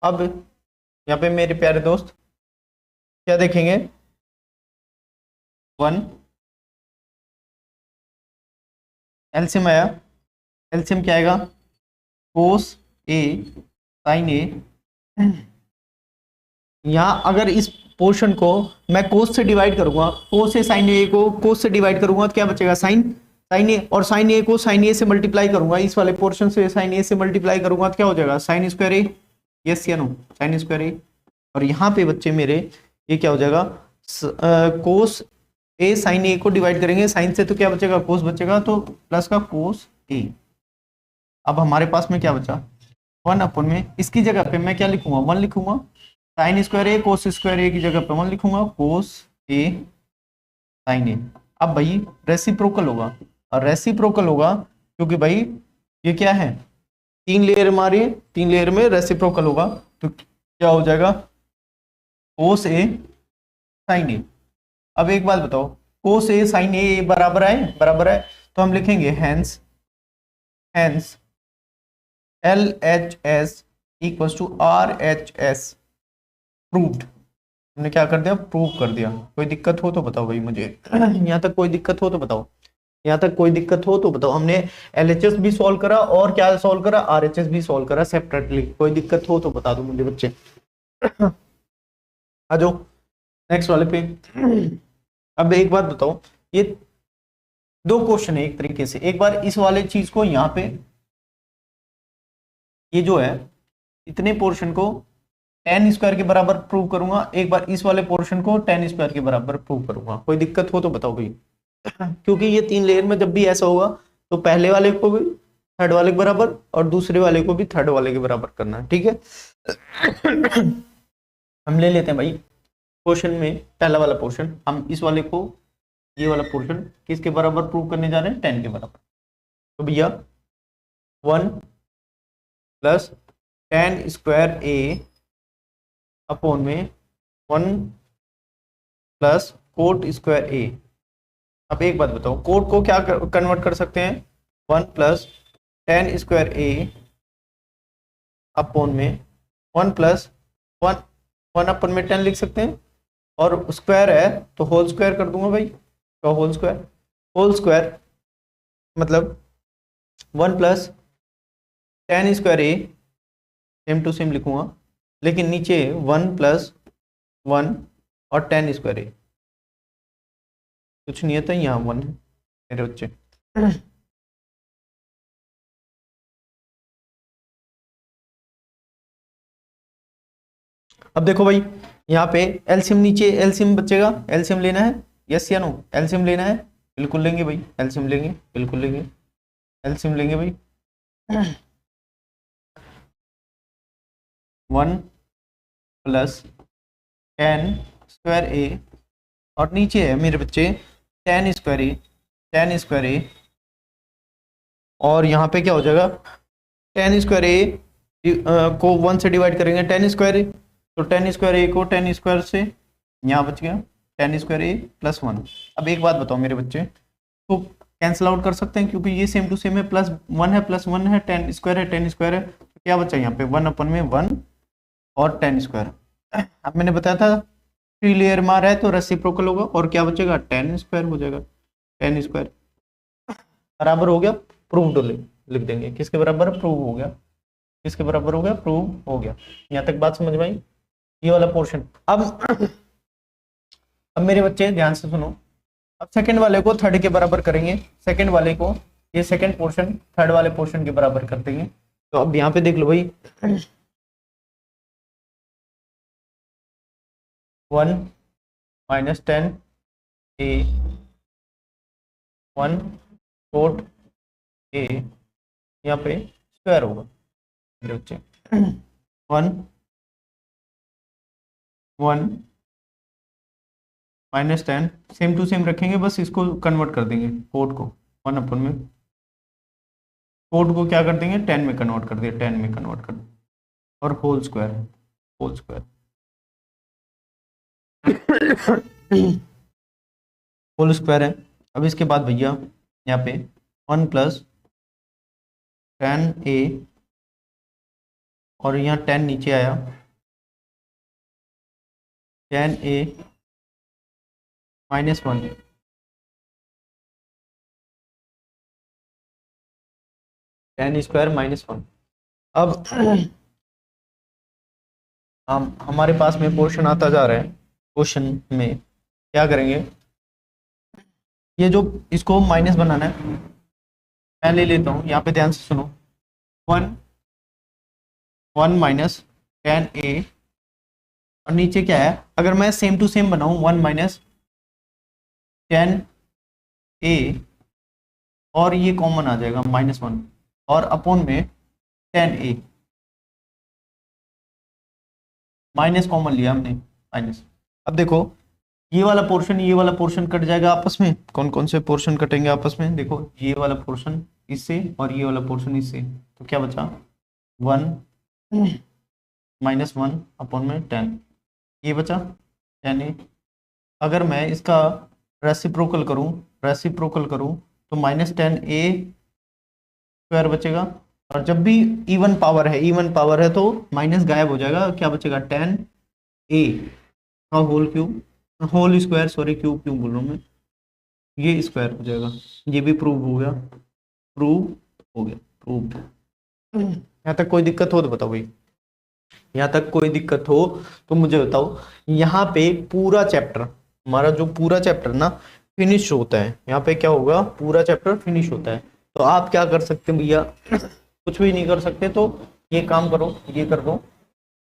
अब यहाँ पे मेरे प्यारे दोस्त क्या देखेंगे, 1 एलसीएम आया, एलसीएम क्या आएगा, कोस ए साइन ए। यहाँ अगर इस पोर्शन को मैं कोस से डिवाइड करूंगा, कोस से साइन ए को कोस से डिवाइड करूंगा तो क्या बचेगा, साइन ए, और साइन ए को साइन ए से मल्टीप्लाई करूंगा, इस वाले पोर्शन से साइन ए से मल्टीप्लाई करूंगा तो क्या हो जाएगा, साइन स्क्वायर ए, यस या नो, साइन स्क्वायर ए। और यहाँ पे बच्चे मेरे ये क्या हो जाएगा, कोस ए साइन ए को डिवाइड करेंगे साइन से तो क्या बचेगा, कोस बचेगा, तो प्लस का कोस ए। अब हमारे पास में क्या बचा, 1 अपन में, इसकी जगह पे मैं क्या लिखूंगा, 1 लिखूंगा, साइन स्क्वायर ए कोस स्क्वायर ए की जगह पे 1 लिखूंगा, कोस ए साइन ए। अब भाई रेसिप्रोकल होगा, और रेसिप्रोकल होगा क्योंकि भाई ये क्या है, 3 लेयर हमारी, 3 लेयर में रेसिप्रोकल होगा, तो क्या हो जाएगा, कोस ए साइन ए। अब एक बात बताओ, कोस ए साइन ए बराबर है, तो हम लिखेंगे hence LHS equal to RHS proved. हमने क्या कर दिया, प्रूव कर दिया। कोई दिक्कत हो तो बताओ भाई मुझे, यहाँ तक कोई दिक्कत हो तो बताओ, यहाँ तक कोई दिक्कत हो तो बताओ। हमने LHS भी सॉल्व करा और क्या सॉल्व करा, RHS भी सॉल्व करा सेपरेटली। कोई दिक्कत हो तो बता दो मुझे बच्चे। आ जाओ नेक्स्ट वाले पे। अब एक बात बताओ, ये 2 क्वेश्चन है एक तरीके से। एक बार इस वाले चीज को यहाँ पे, ये जो है इतने पोर्शन को tan स्क्वायर के बराबर प्रूव करूंगा, एक बार इस वाले पोर्शन को tan स्क्वायर के बराबर प्रूव करूंगा। कोई दिक्कत हो तो बताओ भाई, क्योंकि ये 3 लेयर में जब भी ऐसा होगा तो पहले वाले को भी थर्ड वाले के बराबर और दूसरे वाले को भी थर्ड वाले के बराबर करना है। ठीक है, हम ले लेते हैं भाई क्वेश्चन में पहला वाला पोर्शन। हम इस वाले को, ये वाला पोर्शन किसके बराबर प्रूव करने जा रहे हैं, 10 के बराबर। तो भैया 1 प्लस tan स्क्वायर ए अपॉन में 1 प्लस कोट स्क्वायर ए। अब एक बात बताओ, कोट को क्या कन्वर्ट कर सकते हैं, 1 प्लस tan स्क्वायर ए अपॉन में 1 प्लस 1 अपन में 10 लिख सकते हैं, और स्क्वायर है तो होल स्क्वायर कर दूंगा भाई, तो होल स्क्वायर मतलब 1 plus tan square A, same to same लिखूंगा, लेकिन नीचे 1 प्लस 1 और tan स्क्वायर ए, कुछ नहीं है तो यहाँ 1 है मेरे बच्चे। अब देखो भाई यहाँ पे एलसीएम, नीचे एलसीएम बचेगा, एलसीएम लेना है, यस या नो, एलसीएम लेना है, बिल्कुल लेंगे भाई, एलसीएम लेंगे, बिल्कुल लेंगे, एलसीएम लेंगे भाई। 1 प्लस tan स्क्वायर ए, और नीचे है मेरे बच्चे tan स्क्वायर ए, और यहाँ पे क्या हो जाएगा, tan स्क्वायर ए को 1 से डिवाइड करेंगे, tan स्क्वायर ए, तो tan स्क्वायर ए को tan स्क्वायर से यहाँ बच गया tan स्क्वायर ए प्लस 1। अब एक बात बताओ मेरे बच्चे, तो कैंसिल आउट कर सकते हैं क्योंकि ये सेम टू सेम है, प्लस 1 है, tan स्क्वायर है, तो क्या बचा यहाँ पे 1 अपन में 1 और tan स्क्वायर। अब मैंने बताया था 3 लेयर में आ रहा है तो रेसिप्रोकल होगा, और क्या बचेगा, tan स्क्वायर हो जाएगा, tan स्क्वायर बराबर हो गया प्रूव्ड, लिख देंगे किसके बराबर, प्रूव हो गया, किसके बराबर हो गया, प्रूव हो गया। यहाँ तक बात समझ में आई, ये वाला पोर्शन। अब मेरे बच्चे ध्यान से सुनो, अब सेकंड वाले को थर्ड के बराबर करेंगे, सेकंड वाले को, ये सेकंड पोर्शन थर्ड वाले पोर्शन के बराबर कर देंगे। तो अब यहाँ पे देख लो भाई, 1 माइनस 10a 1 कोट a, यहाँ पे स्क्वायर होगा बच्चे 1 1 माइनस 10 सेम टू सेम रखेंगे, बस इसको कन्वर्ट कर देंगे कोट को 1 अपन में, कोट को क्या कर देंगे 10 में कन्वर्ट कर दिया, 10 में कन्वर्ट कर दिया और होल स्क्वायर होल स्क्वायर है। अब इसके बाद भैया यहाँ पे 1 प्लस 10a और यहाँ 10 नीचे आया 10a माइनस 1 10 स्क्वायर माइनस 1। अब हम हमारे पास में पोर्शन आता जा रहा है, क्वेश्चन में क्या करेंगे, ये जो इसको माइनस बनाना है मैं ले लेता हूँ, यहाँ पे ध्यान से सुनो 1 माइनस 10a और नीचे क्या है, अगर मैं सेम टू सेम बनाऊँ 1 माइनस 10a और ये कॉमन आ जाएगा माइनस 1 और अपॉन में 10a माइनस कॉमन लिया हमने माइनस। अब देखो ये वाला पोर्शन कट जाएगा आपस में, कौन कौन से पोर्शन कटेंगे आपस में, देखो ये वाला पोर्शन इससे और ये वाला पोर्शन इससे, तो क्या बचा 1 माइनस 1 अपॉन में 10, ये बचा 10a। अगर मैं इसका रेसिप्रोकल करूं तो माइनस 10a स्क्वायर बचेगा, और जब भी इवन पावर है तो माइनस गायब हो जाएगा, क्या बचेगा 10a का होल स्क्वायर, सॉरी क्यूब क्यों बोल रहा हूँ मैं, ये स्क्वायर हो जाएगा। ये भी प्रूव हो गया प्रूव्ड। यहाँ तक कोई दिक्कत हो तो बताओ भाई, यहाँ तक कोई दिक्कत हो तो मुझे बताओ। यहाँ पे पूरा चैप्टर, हमारा जो पूरा चैप्टर ना फिनिश होता है, यहाँ पे क्या होगा पूरा चैप्टर फिनिश होता है। तो आप क्या कर सकते हैं भैया, कुछ भी नहीं कर सकते तो ये काम करो, ये कर दो,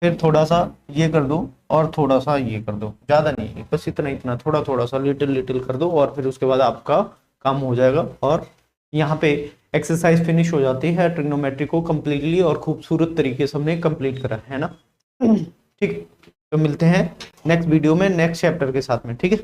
फिर थोड़ा सा ये कर दो और थोड़ा सा ये कर दो, ज़्यादा नहीं, बस इतना थोड़ा सा लिटिल कर दो और फिर उसके बाद आपका काम हो जाएगा। और यहाँ पे एक्सरसाइज फिनिश हो जाती है, ट्रिग्नोमेट्री को कम्प्लीटली और खूबसूरत तरीके से हमने कंप्लीट करा है ना। ठीक, तो मिलते हैं नेक्स्ट वीडियो में नेक्स्ट चैप्टर के साथ में, ठीक है।